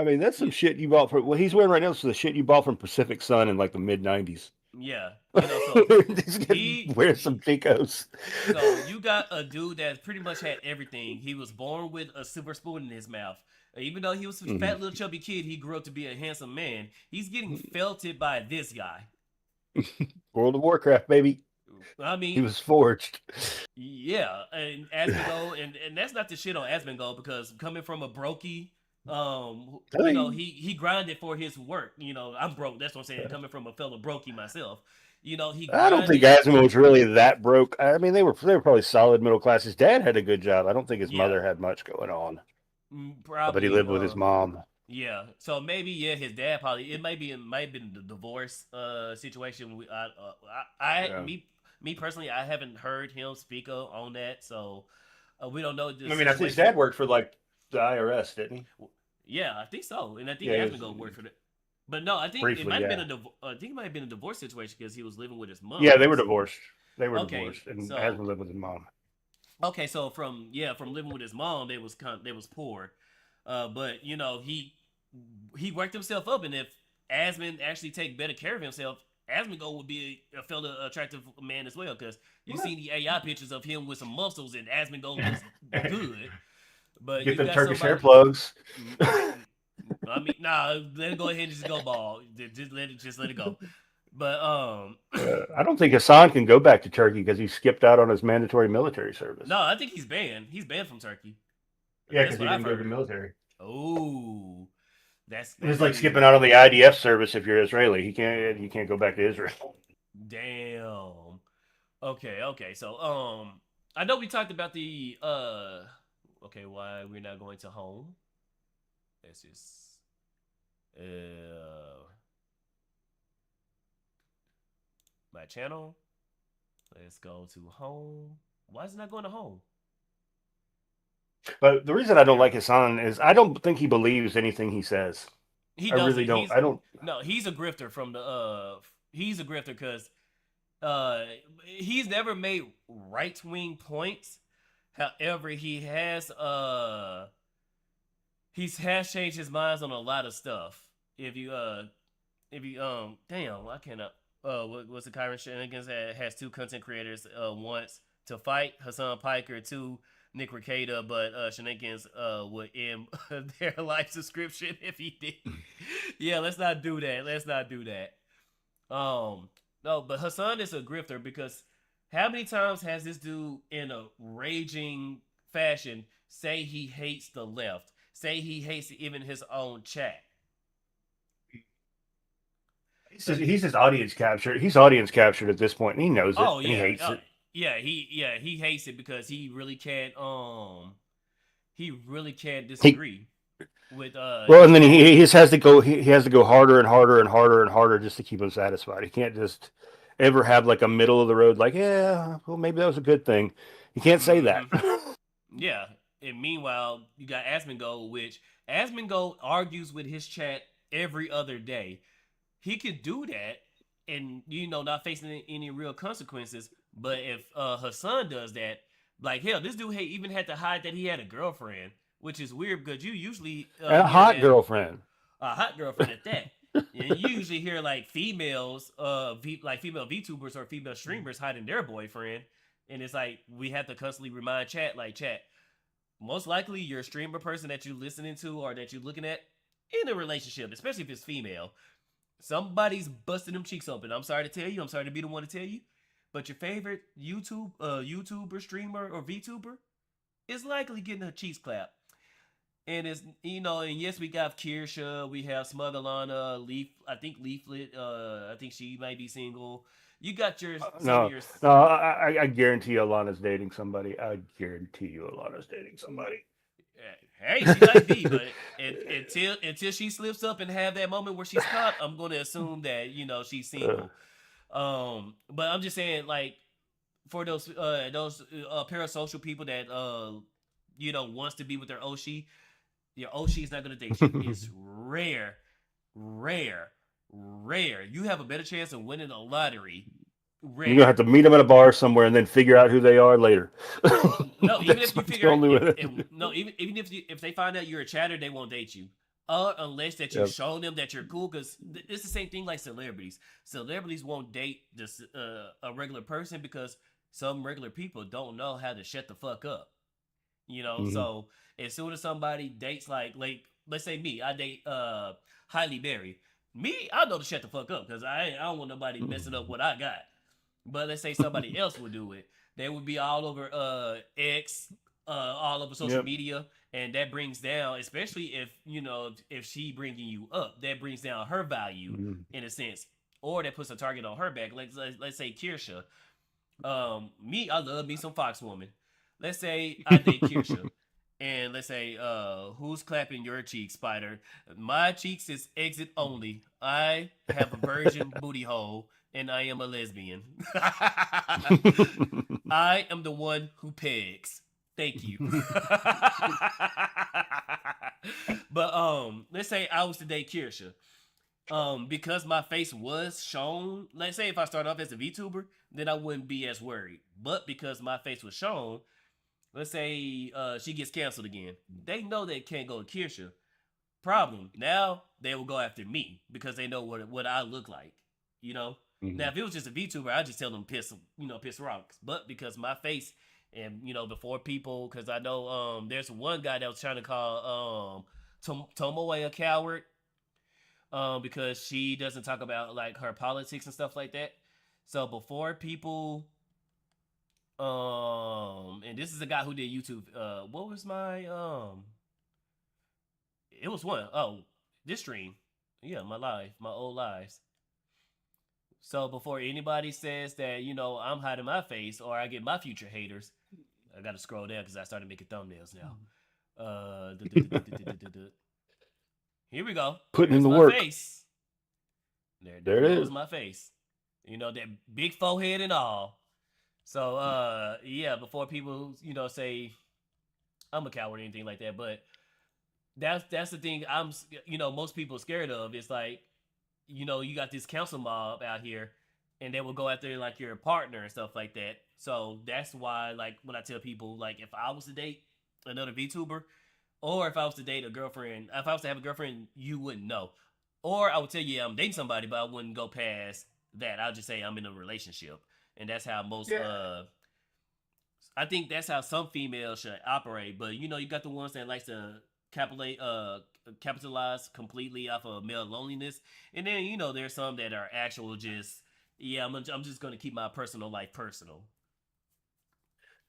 I mean, that's some Yeah, shit you bought for what he's wearing right now. Is the shit you bought from Pacific Sun in like the mid '90s. yeah. So He's gonna he wear some Chicos. so you got a dude that pretty much had everything. He was born with a silver spoon in his mouth. Even though he was a Mhm. fat little chubby kid, he grew up to be a handsome man. He's getting felted by this guy. World of Warcraft, baby. I He mean, was forged. yeah, and Asmongold, and that's not the shit on Asmongold because coming from a brokey, I mean, he grinded for his work. I'm broke. That's what I'm saying. Coming from a fellow brokey myself, he I don't think grinded. Asimov was really that broke. I mean, they were probably solid middle class. His dad had a good job. I don't think his Yeah, mother had much going on. But he probably. lived with his mom. Yeah. So maybe his dad probably it might have been the divorce situation. Yeah. Me personally, I haven't heard him speak on that, so we don't know the I mean, I think his situation. dad worked for like the IRS, didn't he? Yeah, I think so, and I think Yeah, he was Asmongold worked for that. But no, I think it briefly. might have been Yeah, I think it might have been a divorce situation because he was living with his yeah, they were mom's. divorced. They were Okay, divorced, and so Asmund lived with his mom. so from living with his mom, they was poor, but he worked himself up, and if Asmund actually take better care of himself, Asmongold would be a fellow attractive man as well because you seen the AI pictures of him with some muscles, and Asmongold looks good. But Get you them got Turkish hair somebody. plugs. I mean, nah, let it go ahead and just go bald. Just let it go. But I don't think Hassan can go back to Turkey because he skipped out on his mandatory military service. no, I think he's banned. He's banned from Turkey. Yeah, That's because what he I've didn't go to the heard. military. Oh, that's It's like gonna be skipping out on the IDF service if you're Israeli. He can't go back to Israel. damn. Okay. So I know we talked about the okay, why we're not going to home. Let's just my channel. Let's go to home. Why is it not going to home? But the reason I don't There we like go. Hassan is I don't think he believes anything he says. He I really doesn't. don't. I don't. He's a grifter from the he's a grifter because uh he's never made right wing points. However, he has changed his minds on a lot of stuff. If you damn, I cannot what's the Kyron Shenanigans that has two content creators once to fight Hassan Piker, two Nick Ricada, but Shenanigans would end their life subscription if he did. Yeah, let's not do that. Let's not do that. No, but Hassan is a grifter because how many times has this dude in a raging fashion say he hates the left, say he hates even his own chat? He's just audience captured. He's audience captured at this point, and he knows it, Oh and he yeah, hates it. he hates it because he really can't He disagree with Well, and his then he own. just has to go. He has to go harder and harder and harder and harder just to keep him satisfied. He can't just ever have like a middle of the road, like, yeah, well, maybe that was a good thing. He can't say that. Mm-hmm. Yeah, and meanwhile you got Asmongold, which Asmongold argues with his chat every other day. He could do that and not facing any real consequences. But if Hassan does that, like hell, this dude even had to hide that he had a girlfriend, which is weird because you usually And a hear hot that girlfriend. a hot girlfriend at that. And you usually hear like females, like female VTubers or female streamers hiding their boyfriend, and it's like we have to constantly remind chat, like chat. Most likely, your streamer person that you're listening to or that you're looking at in a relationship, especially if it's female, somebody's busting them cheeks open. I'm sorry to tell you. I'm sorry to be the one to tell you. But your favorite YouTuber, streamer, or VTuber is likely getting her cheeks clapped. And it's and yes, we got Kirsha, we have Smuggalana, I think Leaflet, I think she might be single. You got some of No, your no, I guarantee you Alana's dating somebody. I guarantee you Alana's dating somebody. hey, she might be, but until she slips up and have that moment where she's caught, I'm going to assume that she's Uh, single. But I'm just saying, like, for those parasocial people that wants to be with their Oshi, your Oshi is not going to date you. It's rare, rare. You have a better chance of winning a lottery. You're gonna have Rare. to meet them at a bar somewhere and then figure out who they are later. No, even That's if you what's figure the only way. no, even if they find out you're a chatter, they won't date you. unless that you Yep. show them that you're cool, because it's the same thing like celebrities. Celebrities won't date this a regular person because some regular people don't know how to shut the fuck up. Hmm. So as soon as somebody dates like let's say me, I date Hailey Berry. Me, I know to shut the fuck up because I don't want nobody messing up what I got. But let's say somebody else would do it. They would be all over X, all over social Yep. media, and that brings down, especially if she bringing you up, that brings down her value Hmm. in a sense, or that puts a target on her back. Like let's say Kirsha, me, I love me some Fox woman. Let's say I date Kirsha. And let's say, who's clapping your cheeks, Spider? My cheeks is exit only. I have a virgin booty hole, and I am a lesbian. I am the one who pegs. Thank you. But let's say I was to date Kirsha. Because my face was shown, let's say if I start off as a VTuber, then I wouldn't be as worried. But because my face was shown, let's say she gets canceled again, they know they can't go to Kirsha. Problem. Now they will go after me because they know what I look like. You know. Now Hmm. if it was just a VTuber, I just tell them piss rocks. But because my face and before people, because I know there's one guy that was trying to call Tomoe a coward because she doesn't talk about like her politics and stuff like that. So before people, and this is a guy who did YouTube. What was my It was one. Oh, this stream. Yeah, my old lives. So before anybody says that I'm hiding my face or I get my future haters, I gotta scroll down because I started making thumbnails now. Uh, Here we go. Putting in There's the my work. face. There There it goes is. my face. That big forehead and all. So yeah, before people say I'm a coward or anything like that, but that's the thing most people are scared of. It's like you got this council mob out here, and they will go after like your partner and stuff like that. So that's why like when I tell people like if I was to date another VTuber, or if I was to date a girlfriend, if I was to have a girlfriend, you wouldn't know. Or I would tell you yeah, I'm dating somebody, but I wouldn't go past that. I'll just say I'm in a relationship, and that's how most Yeah. I think that's how some females should operate. But you got the ones that likes to capitalize completely off of male loneliness, and then there's some that are actual just yeah. I'm just gonna keep my personal life personal.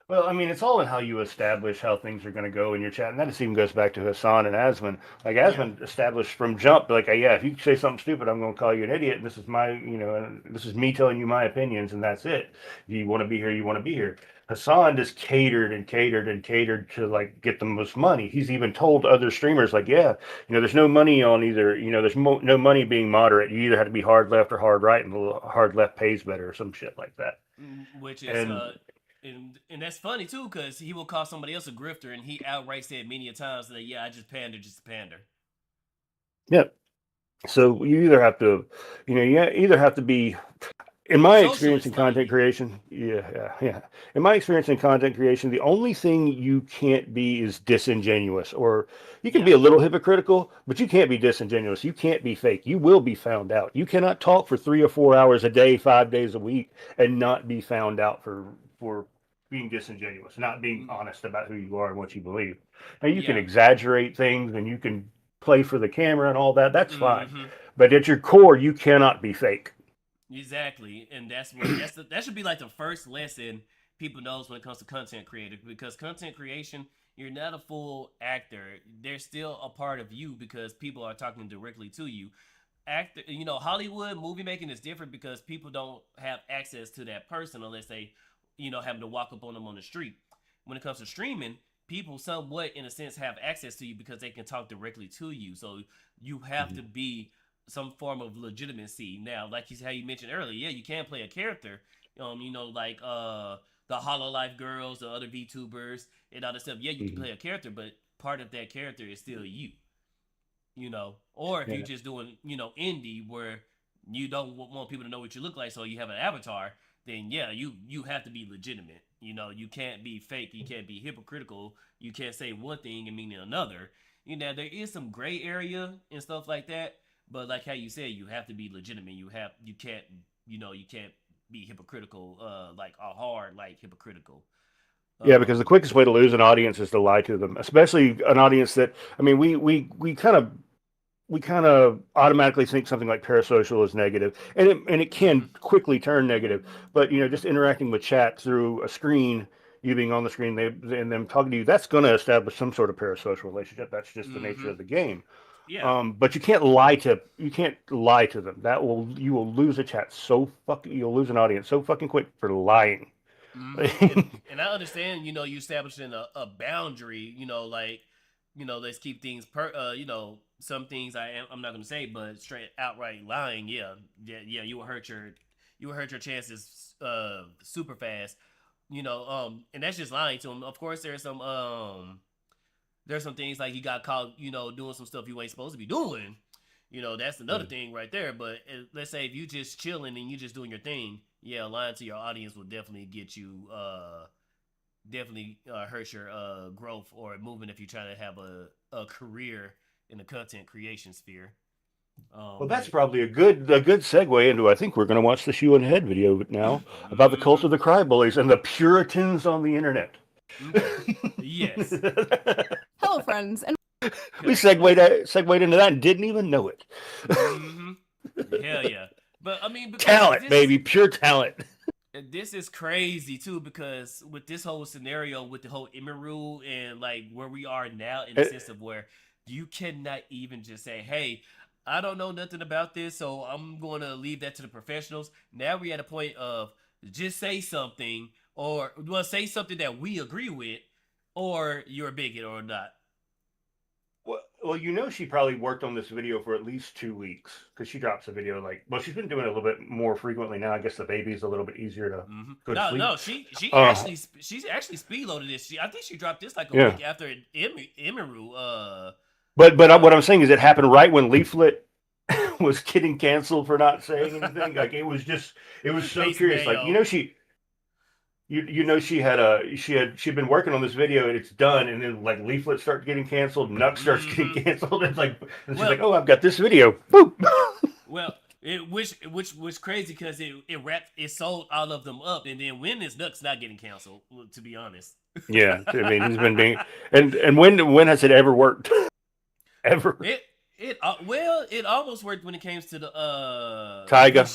Well, I mean, it's all in how you establish how things are going to go in your chat, and that just even goes back to Hassan and Asman. Like Yeah. Asman established from jump, like, yeah, if you say something stupid, I'm going to call you an idiot. And this is and this is me telling you my opinions, and that's it. If you want to be here, you want to be here. Hassan just catered and catered and catered to like get the most money. He's even told other streamers, like, yeah, there's no money on either. There's no money being moderate. You either have to be hard left or hard right, and the hard left pays better or some shit like that. Which is And and that's funny too because he will call somebody else a grifter, and he outright said many a times that yeah, I just pander just to pander. yeah, so you either have to, you either have to be, in my experience Socialist in content minded. creation, yeah. In my experience in content creation, the only thing you can't be is disingenuous, or you can be Yeah. a little hypocritical, but you can't be disingenuous. You can't be fake. You will be found out. You cannot talk for 3 or 4 hours a day, 5 days a week, and not be found out for being disingenuous, not being Mm, honest about who you are and what you believe. Now you can yeah. exaggerate things and you can play for the camera and all that. That's fine, Mm-hmm. but at your core, you cannot be fake. Exactly, and that should be like the first lesson people knows when it comes to content creator because content creation you're not a full actor. There's still a part of you because people are talking directly to you. Actor, Hollywood movie making is different because people don't have access to that person unless they, having to walk up on them on the street. When it comes to streaming, people somewhat in a sense have access to you because they can talk directly to you. So you have to be some form of legitimacy. Now, like how you mentioned earlier, yeah, you can play a character, like the Hollow Life girls, the other VTubers, and all that stuff. Yeah, you can Mhm. play a character, but part of that character is still you. Or if you're Yeah. just doing indie where you don't want people to know what you look like, so you have an avatar, then yeah, you have to be legitimate. You can't be fake, you can't be hypocritical, you can't say one thing and mean another. there is some gray area and stuff like that. But like how you said, you have to be legitimate. You can't you can't be hypocritical, like a hard like hypocritical. Yeah, because the Um, quickest way to lose an audience is to lie to them, especially an audience that I mean, we kind of automatically think something like parasocial is negative, and it mm-hmm. can quickly turn negative. But just interacting with chat through a screen, you being on the screen, and them talking to you, that's going to establish some sort of parasocial relationship. That's just the nature Mm-hmm. of the game. Yeah. But you can't lie to them. You will lose a chat so fucking you'll lose an audience so fucking quick for lying. And I understand, you establishing a boundary, like, let's keep things some things I'm not gonna say, but straight outright lying, yeah, you will hurt your chances super fast, and that's just lying to them. Of course, there's some things like you got caught, doing some stuff you ain't supposed to be doing. That's another thing right there. But let's say if you just chilling and you just doing your thing, yeah, lying to your audience will definitely get you, definitely hurt your growth or movement if you're trying to have a career in the content creation sphere. Well, that's But probably a good segue into I think we're going to watch the Shoe and Head video now about the cult mm-hmm. of the cry bullies and the Puritans on the internet. Okay, yes, Hello, friends, and We segued into that and didn't even know it. mm-hmm. Hell yeah. But I mean, because Talent, baby, pure talent. this is crazy too, because with this whole scenario with the whole Emiru and like where we are now in the sense of where you cannot even just say, hey, I don't know nothing about this, so I'm going to leave that to the professionals. Now we're at a point of just say something, or well, say something that we agree with, or you're a bigot or not. Well, she probably worked on this video for at least 2 weeks because she drops a video she's been doing it a little bit more frequently now. I guess the baby's a little bit easier to Mm-hmm. go to No, sleep. no, she's actually speed loaded this. I think she dropped this like a Yeah. week after Emiru. But what I'm saying is it happened right when Leaflet was getting canceled for not saying anything. Like it was so Face curious. Like mayo. she'd been working on this video and it's done, and then like Leaflet starts getting canceled, Nux starts getting Mm-hmm. canceled. And she's Well, like, oh, I've got this video. Boop. well, which was crazy because it sold all of them up, and then when is Nux not getting canceled? To be honest. Yeah, I mean he's been being and when has it ever worked? Ever? It almost worked when it came to the Taiga.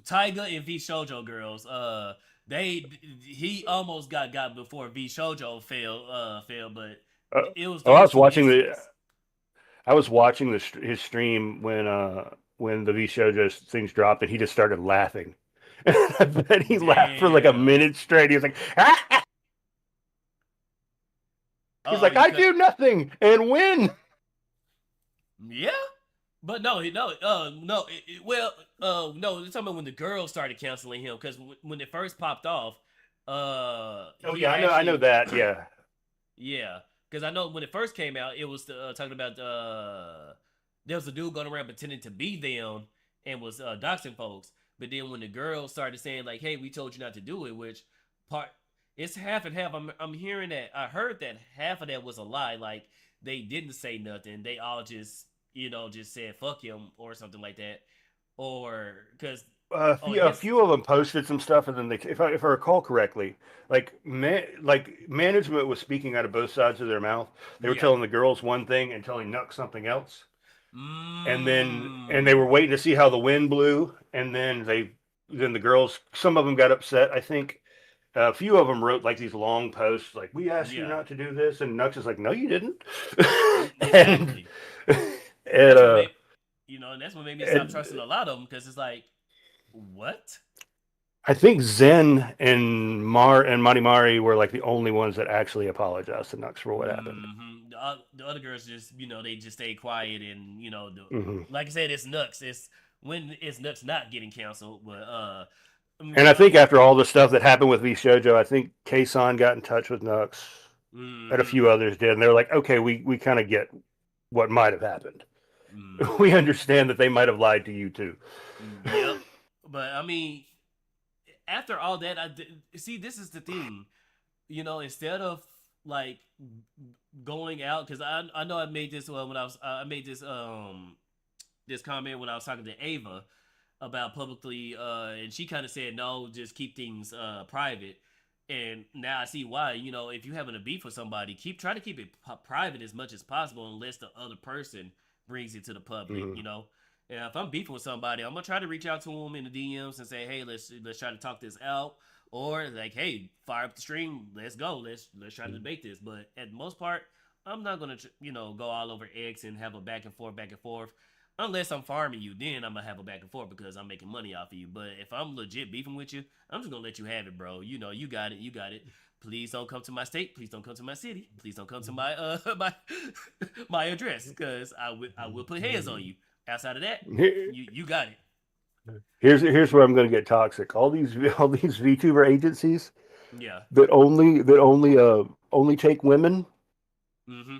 Taiga and V Shoujo girls. He almost got before V Shoujo failed, but it was I those was two watching incidents. his stream when the V Shoujo things dropped, and he just started laughing. I bet he laughed for like a Damn. minute straight. He was like, ah! He's like, I do nothing and win. Yeah, but no, no. No. You're talking about when the girls started canceling him because when it first popped off, Oh he yeah, I know actually, that. Yeah. yeah, because I know when it first came out, it was talking about there was a dude going around pretending to be them and was doxing folks. But then when the girls started saying like, "Hey, we told you not to do it," which part it's half and half. I'm hearing that I heard that half of that was a lie. Like they didn't say nothing. They all just just said fuck him or something like that. Or because I A guess few of them posted some stuff, and then if I recall correctly, like management was speaking out of both sides of their mouth. They were yeah. telling the girls one thing and telling Nuck something else, and they were Mm, waiting to see how the wind blew, and then the girls, some of them got upset. I think a few of them wrote like these long posts, like "We asked you yeah. not to do this," and Nux is like, "No, you didn't," and Exactly. And and that's what made me stop and trusting a lot of them because it's like, what? I think Zen and Mari Mari were like the only ones that actually apologized to Nux for what happened. The other girls just, they just stay quiet and Hmm. like I said, it's Nux. It's Nux not getting canceled, but And I think after all the stuff that happened with V Shoujo, I think Kason got in touch with Nux, and a mm-hmm, few others did, and they're like, okay, we kind of get what might have happened. We mm-hmm. understand that they might have lied to you too. Yep. But I mean, after all that, see, this is the thing. Instead of like going out, because I know I made this when I made this comment when I was talking to Ava about publicly, and she kind of said no, just keep things private. And now I see why. You know, if you having a beef with somebody, try to keep it private as much as possible, unless the other person brings it to the public. Mhm. You know, and if I'm beefing with somebody, I'm gonna try to reach out to them in the DMs and say, hey, let's try to talk this out, or like, hey, fire up the stream, let's go, let's try to debate this. But at the most part, I'm not gonna go all over X and have a back and forth. Unless I'm farming you, then I'm gonna have a back and forth because I'm making money off of you. But if I'm legit beefing with you, I'm just gonna let you have it, bro. You know, you got it. Please don't come to my state. Please don't come to my city. Please don't come to my my address, because I will put hands on you. Outside of that, Here- you got it. Here's where I'm going to get toxic. All these VTuber agencies Yeah. that only take women. Mm-hmm.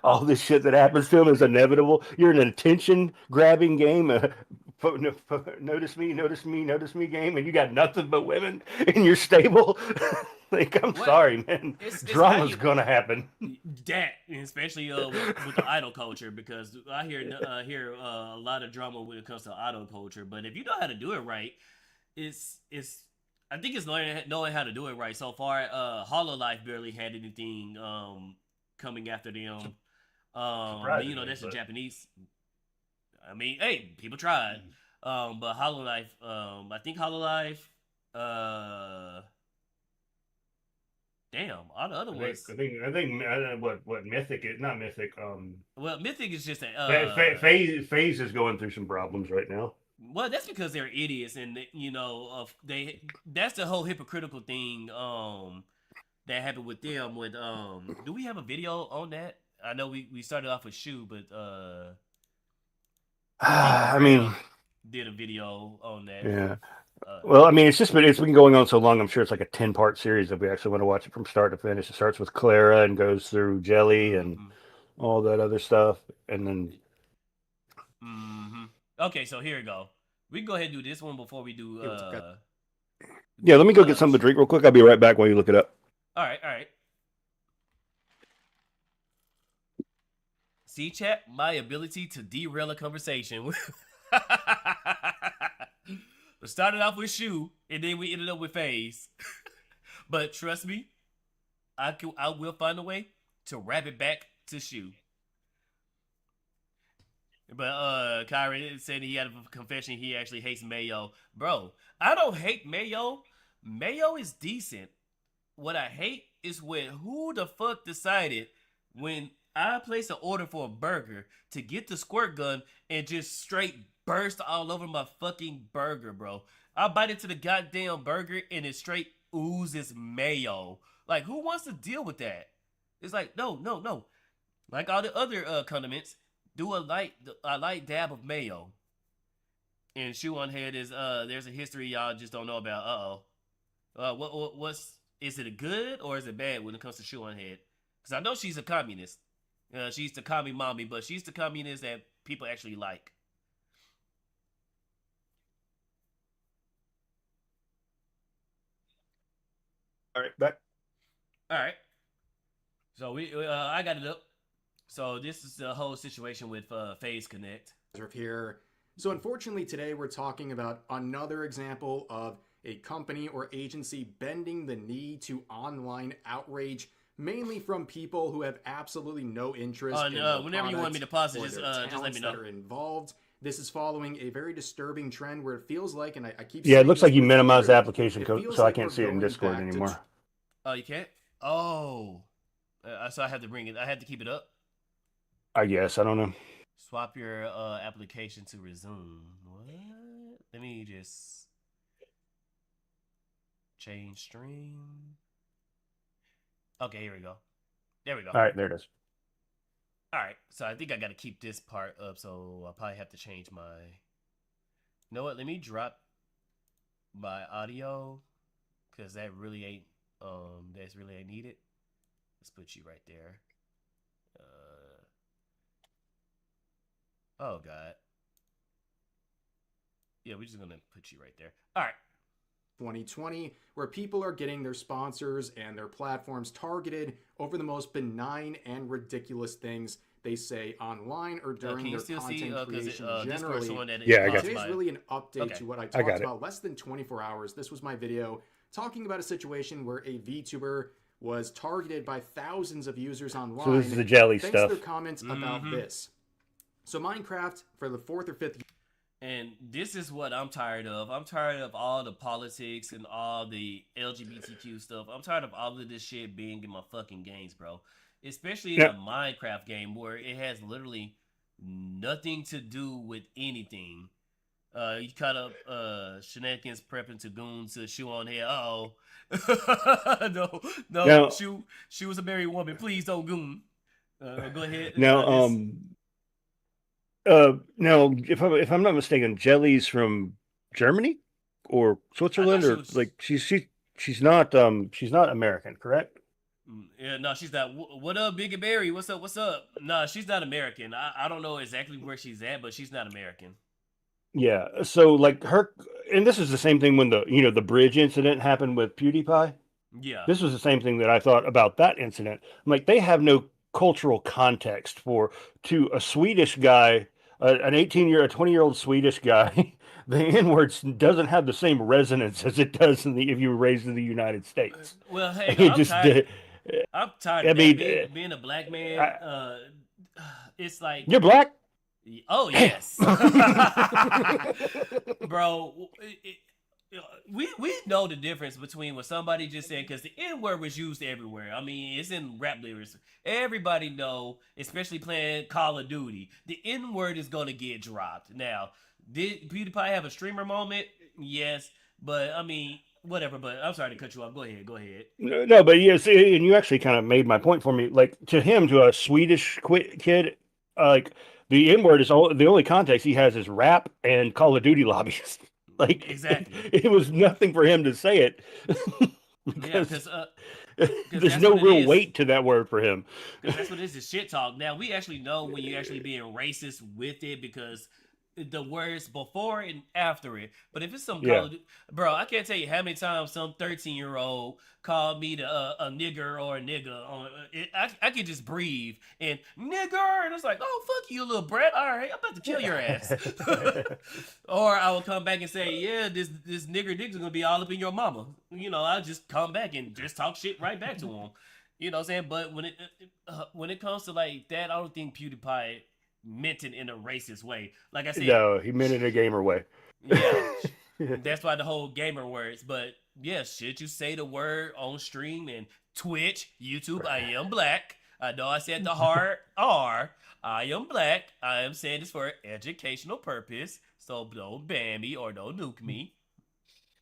All this shit that happens to them is inevitable. You're in an attention grabbing game, notice me game, and you got nothing but women in your stable. Like, I'm What? sorry, man. It's how Drama's you gonna happen. that, especially with the idol culture, because I hear a lot of drama when it comes to idol culture. But if you know how to do it right, it's I think it's knowing how to do it right. So far, Hololive barely had anything coming after them. You know, Surprisingly, that's a but Japanese. I mean, hey, people tried. But Hololive, I think Hololive, uh, damn, all the other ones. I think what Mythic is not Mythic. Well, Mythic is just a Phase is going through some problems right now. well, that's because they're idiots, and they that's the whole hypocritical thing that happened with them. With do we have a video on that? I know we started off with Shu, but I think I mean, Rev did a video on that. yeah. Uh, Well, I mean, it's been going on so long. I'm sure it's like a 10-part series if we actually want to watch it from start to finish. It starts with Clara and goes through Jelly and mm-hmm, all that other stuff, and then mm-hmm. Okay, so here we go. We can go ahead and do this one before we do Hey, what's up, guys? yeah. Let me go get something to drink real quick. I'll be right back while you look it up. All right. See, chat, my ability to derail a conversation. We started off with Shu, and then we ended up with Phase. But trust me, I will find a way to wrap it back to Shu. But Kyron said he had a confession. He actually hates Mayo. Bro, I don't hate Mayo. Mayo is decent. What I hate is when who the fuck decided when I place an order for a burger to get the squirt gun and just straight burst all over my fucking burger, bro. I bite into the goddamn burger and it straight oozes mayo. Like, who wants to deal with that? It's like, no. Like all the other condiments, do a light dab of mayo. And Shoe on Head is there's a history y'all just don't know about. What's is it a good or is it bad when it comes to Shoe on Head? Because I know she's a communist. She's the commie mommy, but she's the communist that people actually like. All right, back. All right. So I got it up. So this is the whole situation with Phase Connect. Here. So unfortunately today we're talking about another example of a company or agency bending the knee to online outrage, mainly from people who have absolutely no interest in the whenever you want me to pause it, just let me know. that are involved. This is following a very disturbing trend where it feels like, and I keep Yeah, saying it looks this like you with minimized the fear, application it code, feels so I like can't we're see it in going Discord back to anymore. Oh, you can't? Oh. So I had to bring it. I had to keep it up. I guess I don't know. Swap your application to resume. What? Let me just change stream. Okay, here we go. There we go. All right, there it is. All right, so I think I got to keep this part up, so I'll probably have to change my... You know what? Let me drop my audio, because that really ain't needed. Let's put you right there. Oh, God. Yeah, we're just going to put you right there. All right. 2020, where people are getting their sponsors and their platforms targeted over the most benign and ridiculous things they say online or during their content creation generally. Yeah, I got Today's really an update to what I got talked about less than 24 hours. This was my video talking about a situation where a VTuber was targeted by thousands of users online. So this is the jelly thanks stuff. to their comments about this. So Minecraft, for the 4th or 5th. And this is what I'm tired of. I'm tired of all the politics and all the LGBTQ stuff. I'm tired of all of this shit being in my fucking games, bro. Especially in a Minecraft game where it has literally nothing to do with anything. You caught up shenanigans prepping to goons to shoe on here. Uh-oh. no. She was a married woman. Please don't goon. Go ahead. Now, now, if I'm not mistaken, Jelly's from Germany or Switzerland, or like she's not American, correct? Yeah, no, she's not. What up, Biggie Barry? What's up? What's up? No, she's not American. I don't know exactly where she's at, but she's not American. Yeah. So like her, and this is the same thing when the bridge incident happened with PewDiePie. Yeah. This was the same thing that I thought about that incident. I'm like, they have no cultural context to a Swedish guy, a 20-year-old Swedish guy. The N-word doesn't have the same resonance as it does if you were raised in the United States. Well, hey, I'm tired of being a black man. It's like, you're black. Oh yes, bro. We know the difference between what somebody just said, because the N-word was used everywhere. I mean, it's in rap lyrics. Everybody know, especially playing Call of Duty, the N-word is gonna get dropped. Now, did PewDiePie have a streamer moment? Yes, but I mean, whatever. But I'm sorry to cut you off. Go ahead. No, but yes, and you actually kind of made my point for me. Like, to a Swedish kid, like, the N-word is the only context he has is rap and Call of Duty lobbies. Like, exactly, it was nothing for him to say it. because there's no real weight to that word for him. Because that's what it is shit talk. Now, we actually know when you're actually being racist with it, because the words before and after it. But if it's some Call of Duty, bro, I can't tell you how many times some 13-year-old called me a nigger or a nigga. I could just breathe and nigger, and it's like, oh, fuck you, little brat. All right, I'm about to kill your ass. Or I will come back and say, yeah, this nigger's gonna be all up in your mama. I'll just come back and just talk shit right back to him. You know what I'm saying? But when it comes to like that, I don't think PewDiePie meant it in a racist way. Like I said, no, he meant it in a gamer way. Yeah, that's why the whole gamer words. But yeah, should you say the word on stream and Twitch, YouTube? I am black. I know I said the hard R. I am black. I am saying this for educational purpose. So don't ban me or don't nuke me.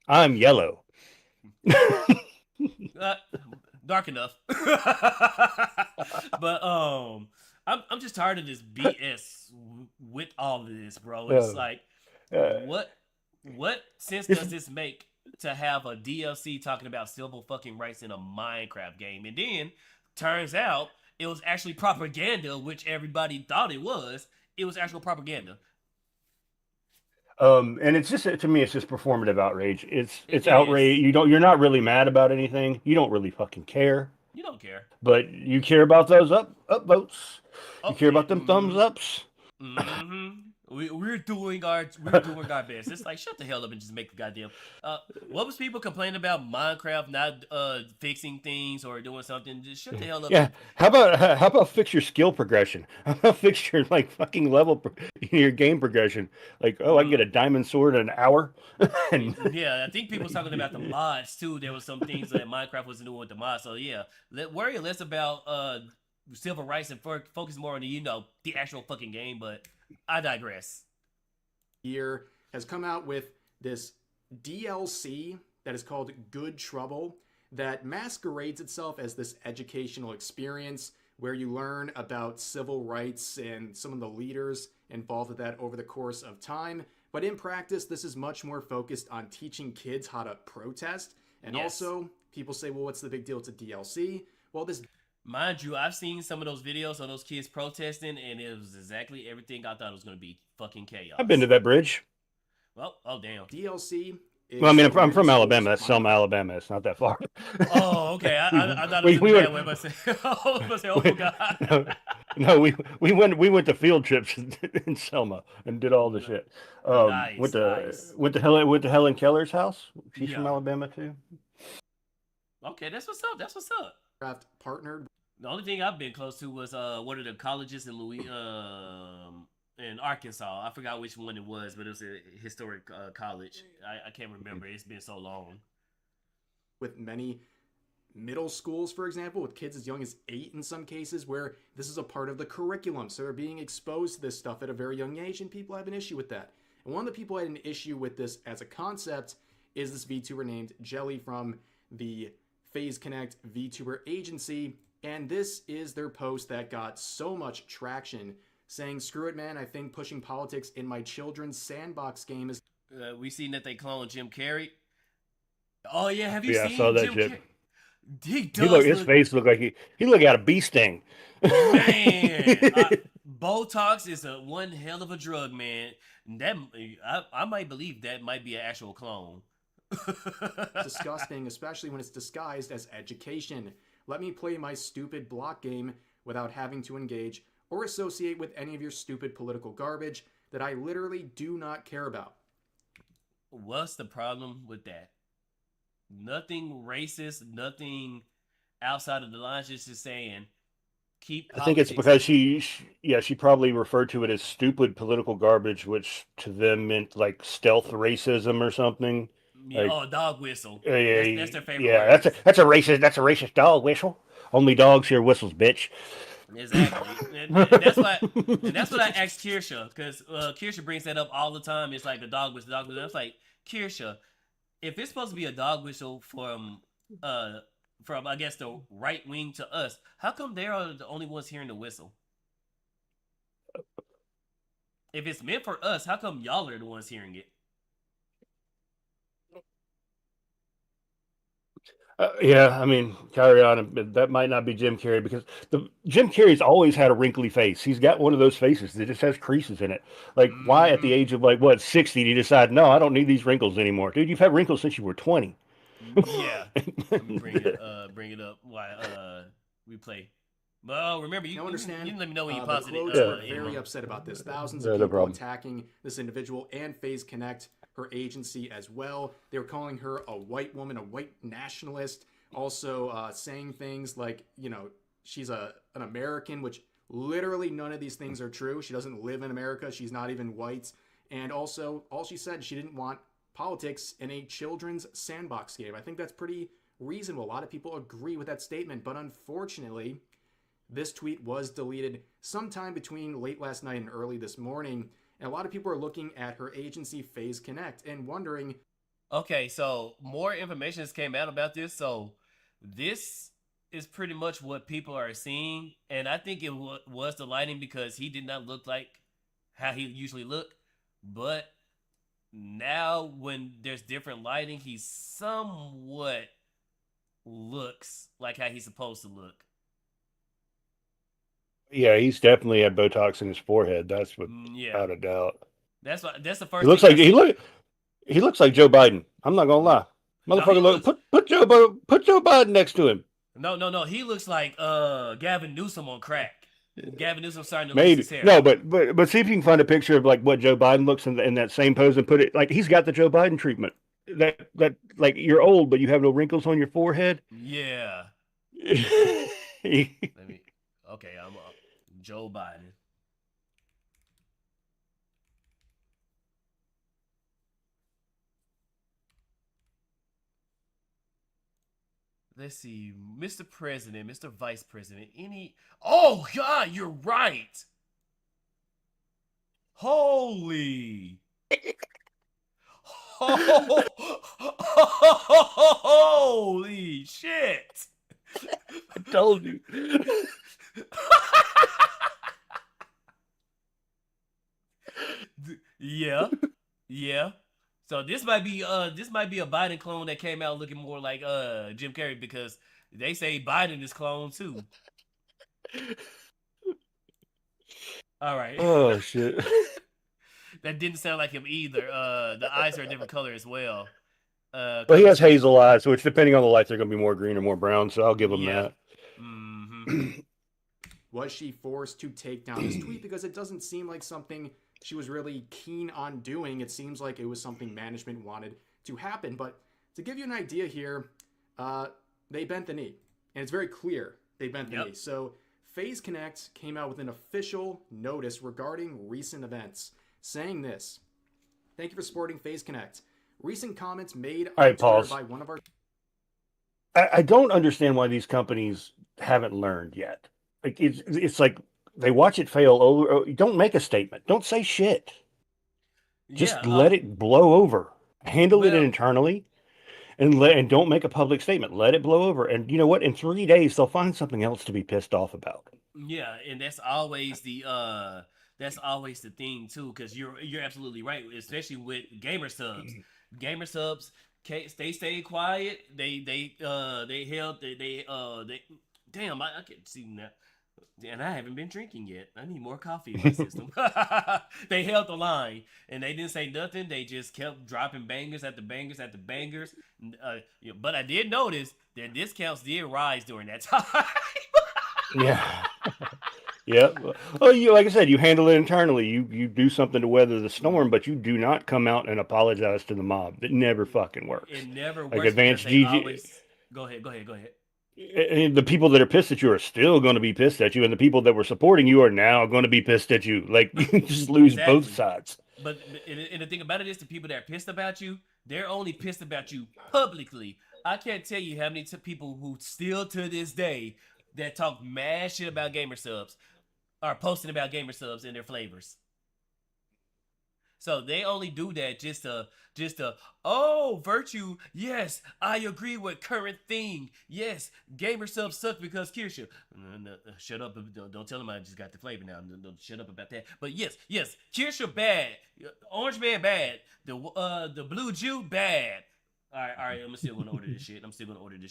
I'm yellow. Dark enough. But I'm just tired of this BS with all of this, bro. It's like, what sense does this make to have a DLC talking about civil fucking rights in a Minecraft game? And then turns out it was actually propaganda, which everybody thought it was. It was actual propaganda. And it's just, to me, it's just performative outrage. It's outrage. You're not really mad about anything. You don't really fucking care. You don't care. But you care about those upvotes. You care about them thumbs ups. Mm-hmm. We're doing our best. It's like, shut the hell up and just make the goddamn. What was people complaining about Minecraft not fixing things or doing something? Just shut the hell up. Yeah. How about fix your skill progression? How about fix your like fucking level your game progression? Like, I can get a diamond sword in an hour. Yeah, I think people talking about the mods too. There was some things that Minecraft wasn't doing with the mods. So yeah, worry less about civil rights and focus more on the actual fucking game. But I digress. Year has come out with this DLC that is called Good Trouble that masquerades itself as this educational experience where you learn about civil rights and some of the leaders involved with that over the course of time. But in practice, this is much more focused on teaching kids how to protest. And also, people say, well, what's the big deal? It's a DLC. Well, this... Mind you, I've seen some of those videos of those kids protesting, and it was exactly everything I thought it was going to be. Fucking chaos. I've been to that bridge. Well, oh damn. DLC Well, I is mean, for I'm many from schools Alabama. That's Selma, unlikely. Alabama. It's not that far. Oh, okay. I thought it was we in the we bad went way, but I was gonna say, oh god. no, no, we went to field trips in Selma and did all the shit. Went Nice, to nice. Helen Keller's house. She's from Yeah. Alabama too. Okay, that's what's up. That's what's up. Craft partnered The only thing I've been close to was one of the colleges in in Arkansas. I forgot which one it was, but it was a historic college. I can't remember. It's been so long. with many middle schools, for example, with kids as young as 8 in some cases, where this is a part of the curriculum. So they're being exposed to this stuff at a very young age, and people have an issue with that. And one of the people who had an issue with this as a concept is this VTuber named Jelly from the Phase Connect VTuber agency. And this is their post that got so much traction, saying, "Screw it, man. I think pushing politics in my children's sandbox game is..." We seen that they cloned Jim Carrey. Oh yeah, have you Yeah, I saw seen that Jim shit. Carrey? He He look does his look, face looked like he looked at a bee sting. man. Botox is a one hell of a drug, man. That I might believe that might be an actual clone. disgusting, especially when it's disguised as education. Let me play my stupid block game without having to engage or associate with any of your stupid political garbage that I literally do not care about. What's the problem with that? Nothing racist, nothing outside of the lines. Just saying, keep I think it's politics. because she probably referred to it as stupid political garbage, which to them meant like stealth racism or something. Yeah, Like, oh, dog whistle. yeah, That's their favorite yeah, word. that's a racist dog whistle. Only dogs hear whistles, bitch. Exactly, and that's what I asked Kirsha, because Kirsha brings that up all the time. It's like the dog whistle, dog whistle. I was like, Kirsha, if it's supposed to be a dog whistle from I guess the right wing to us, how come they are the only ones hearing the whistle? If it's meant for us, how come y'all are the ones hearing it? Yeah, I mean, carry on. But that might not be Jim Carrey because the Jim Carrey's always had a wrinkly face. He's got one of those faces that just has creases in it. Like, why at the age of like what 60 do you decide no, I don't need these wrinkles anymore, dude? You've had wrinkles since you were 20. Yeah, let me bring it up while we play. Well, remember you Understand? you let me know when you The pause it. quotes were Emma. very upset about this. Thousands Yeah, of no people problem. attacking this individual and Phase Connect, her agency as well. They were calling her a white woman, a white nationalist. Also saying things like, she's an American, which literally none of these things are true. She doesn't live in America. She's not even white. And also, all she said, she didn't want politics in a children's sandbox game. I think that's pretty reasonable. A lot of people agree with that statement, but unfortunately, this tweet was deleted sometime between late last night and early this morning, and a lot of people are looking at her agency Phase Connect and wondering. Okay, so more information has came out about this. So this is pretty much what people are seeing, and I think it was the lighting because he did not look like how he usually look. But now when there's different lighting, he somewhat looks like how he's supposed to look. Yeah, he's definitely had Botox in his forehead. That's Yeah, without a doubt. that's the He first looks thing like I see. he looks like Joe Biden. I'm not gonna lie, No, he motherfucker. looks. Put Joe Biden next to him. No. He looks like Gavin Newsom on crack. Gavin Newsom starting to lose Maybe his hair. no, but see if you can find a picture of like what Joe Biden looks in that same pose and put it like he's got the Joe Biden treatment. That like you're old but you have no wrinkles on your forehead. Yeah. He- Let me. Okay, I'm Joe Biden. Let's see, Mr. President, Mr. Vice President, any. Oh God, you're right. Holy. Holy shit. I told you. Yeah. Yeah. So this might be a Biden clone that came out looking more like Jim Carrey because they say Biden is clone too. All right. Oh shit. That didn't sound like him either. The eyes are a different color as well. Well, he has hazel eyes, which depending on the light, they're going to be more green or more brown. So I'll give him that. Mm-hmm. Was she forced to take down this tweet? Because it doesn't seem like something she was really keen on doing. It seems like it was something management wanted to happen. But to give you an idea here, they bent the knee. And it's very clear they bent the knee. So FaZe Connect came out with an official notice regarding recent events, saying this. Thank you for supporting FaZe Connect. Recent comments made on Twitter by one of our... I don't understand why these companies haven't learned yet. Like it's like they watch it fail over. Don't make a statement. Don't say shit. Just let it blow over. Handle it internally, and don't make a public statement. Let it blow over. And you know what? In 3 days, they'll find something else to be pissed off about. Yeah, and that's always the thing too, because you're absolutely right, especially with gamer subs. Gamer subs, they stay quiet. They held damn, I can't see that. And I haven't been drinking yet. I need more coffee in my system. They held the line, and they didn't say nothing. They just kept dropping bangers after bangers after bangers. But I did notice that discounts did rise during that time. Yeah. Yeah. Well, like I said, you handle it internally. You do something to weather the storm, but you do not come out and apologize to the mob. It never fucking works. It never works. Like Advanced GG. Always... Go ahead. And the people that are pissed at you are still going to be pissed at you, and the people that were supporting you are now going to be pissed at you. Like, you just lose both sides. But and the thing about it is, the people that are pissed about you, they're only pissed about you publicly. I can't tell you how many people who still to this day that talk mad shit about gamer subs are posting about gamer subs and their flavors. So they only do that just to Virtue, yes, I agree with current thing. Yes, gamer subs suck because Kirsha. No, shut up, don't tell him I just got the flavor now. Don't shut up about that. But yes, Kirsha bad. Orange man bad. The blue Jew bad. All right, I'm still gonna order this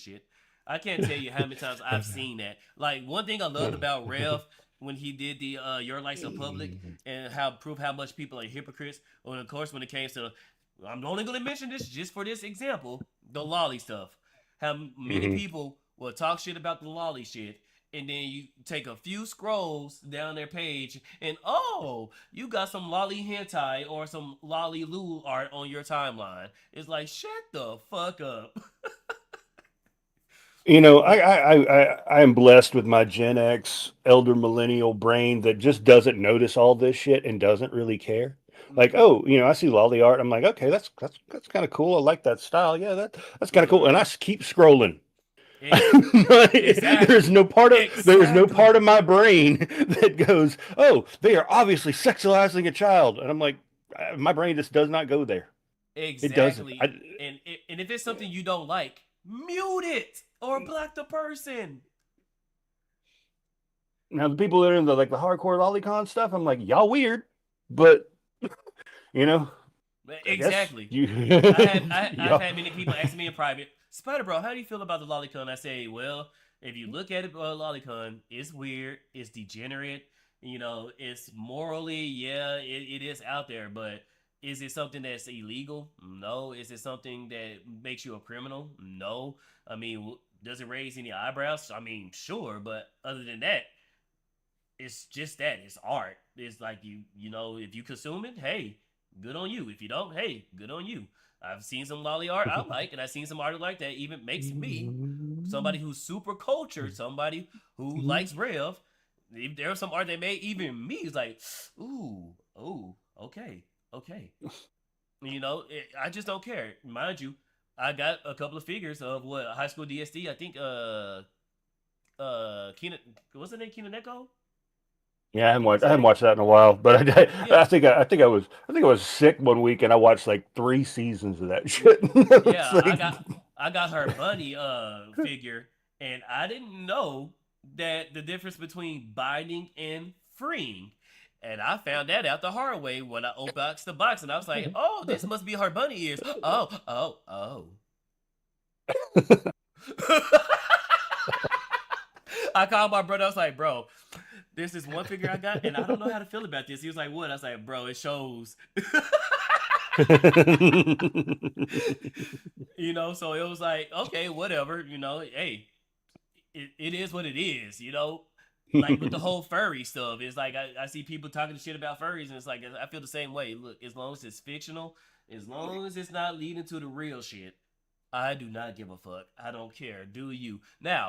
shit. I can't tell you how many times I've seen that. Like, one thing I loved about Rev when he did the Your Life So Public and prove how much people are hypocrites. Well, of course, when it came to, I'm only going to mention this just for this example, the lolly stuff. How many people will talk shit about the lolly shit, and then you take a few scrolls down their page, and you got some lolly hentai or some lolly loo art on your timeline. It's like, shut the fuck up. You know, I am blessed with my Gen X elder millennial brain that just doesn't notice all this shit and doesn't really care. Like, I see lolly art. I'm like, okay, that's kind of cool. I like that style. Yeah, that's kind of cool. And I keep scrolling. Exactly. There's no part of my brain that goes, they are obviously sexualizing a child. And I'm like, my brain just does not go there. Exactly. It doesn't. And if it's something you don't like, mute it or block the person. Now the people that are in the hardcore lolicon stuff, I'm like, y'all weird, but exactly. I've had many people ask me in private, Spydr-Bro, how do you feel about the lolicon? I say, well, if you look at it, lolicon, it's weird, it's degenerate, it's morally, it is out there, but is it something that's illegal? No. Is it something that makes you a criminal? No. I mean, does it raise any eyebrows? I mean, sure, but other than that, it's just that. It's art. It's like, if you consume it, hey, good on you. If you don't, hey, good on you. I've seen some lolly art I like, and I've seen some art like that even makes me somebody who's super cultured, somebody who likes Rev. If there's some art that made even me, it's like, okay. I just don't care. Mind you, I got a couple of figures of high school DSD. I think Keenan, what's the name? Keenan-Echo? Yeah, I haven't watched that in a while, but I think I was sick one week and I watched like 3 seasons of that shit. Yeah, I got her bunny figure, and I didn't know that the difference between binding and freeing. And I found that out the hard way when I unboxed the box, and I was like, "Oh, this must be her bunny ears." Oh. I called my brother. I was like, "Bro, this is one figure I got, and I don't know how to feel about this." He was like, "What?" I was like, "Bro, it shows." You know, so it was like, okay, whatever, you know, hey, it is what it is, you know? Like with the whole furry stuff, it's like I see people talking shit about furries, and it's like I feel the same way. Look, as long as it's fictional, as long as it's not leading to the real shit, I do not give a fuck. I don't care. Do you. Now,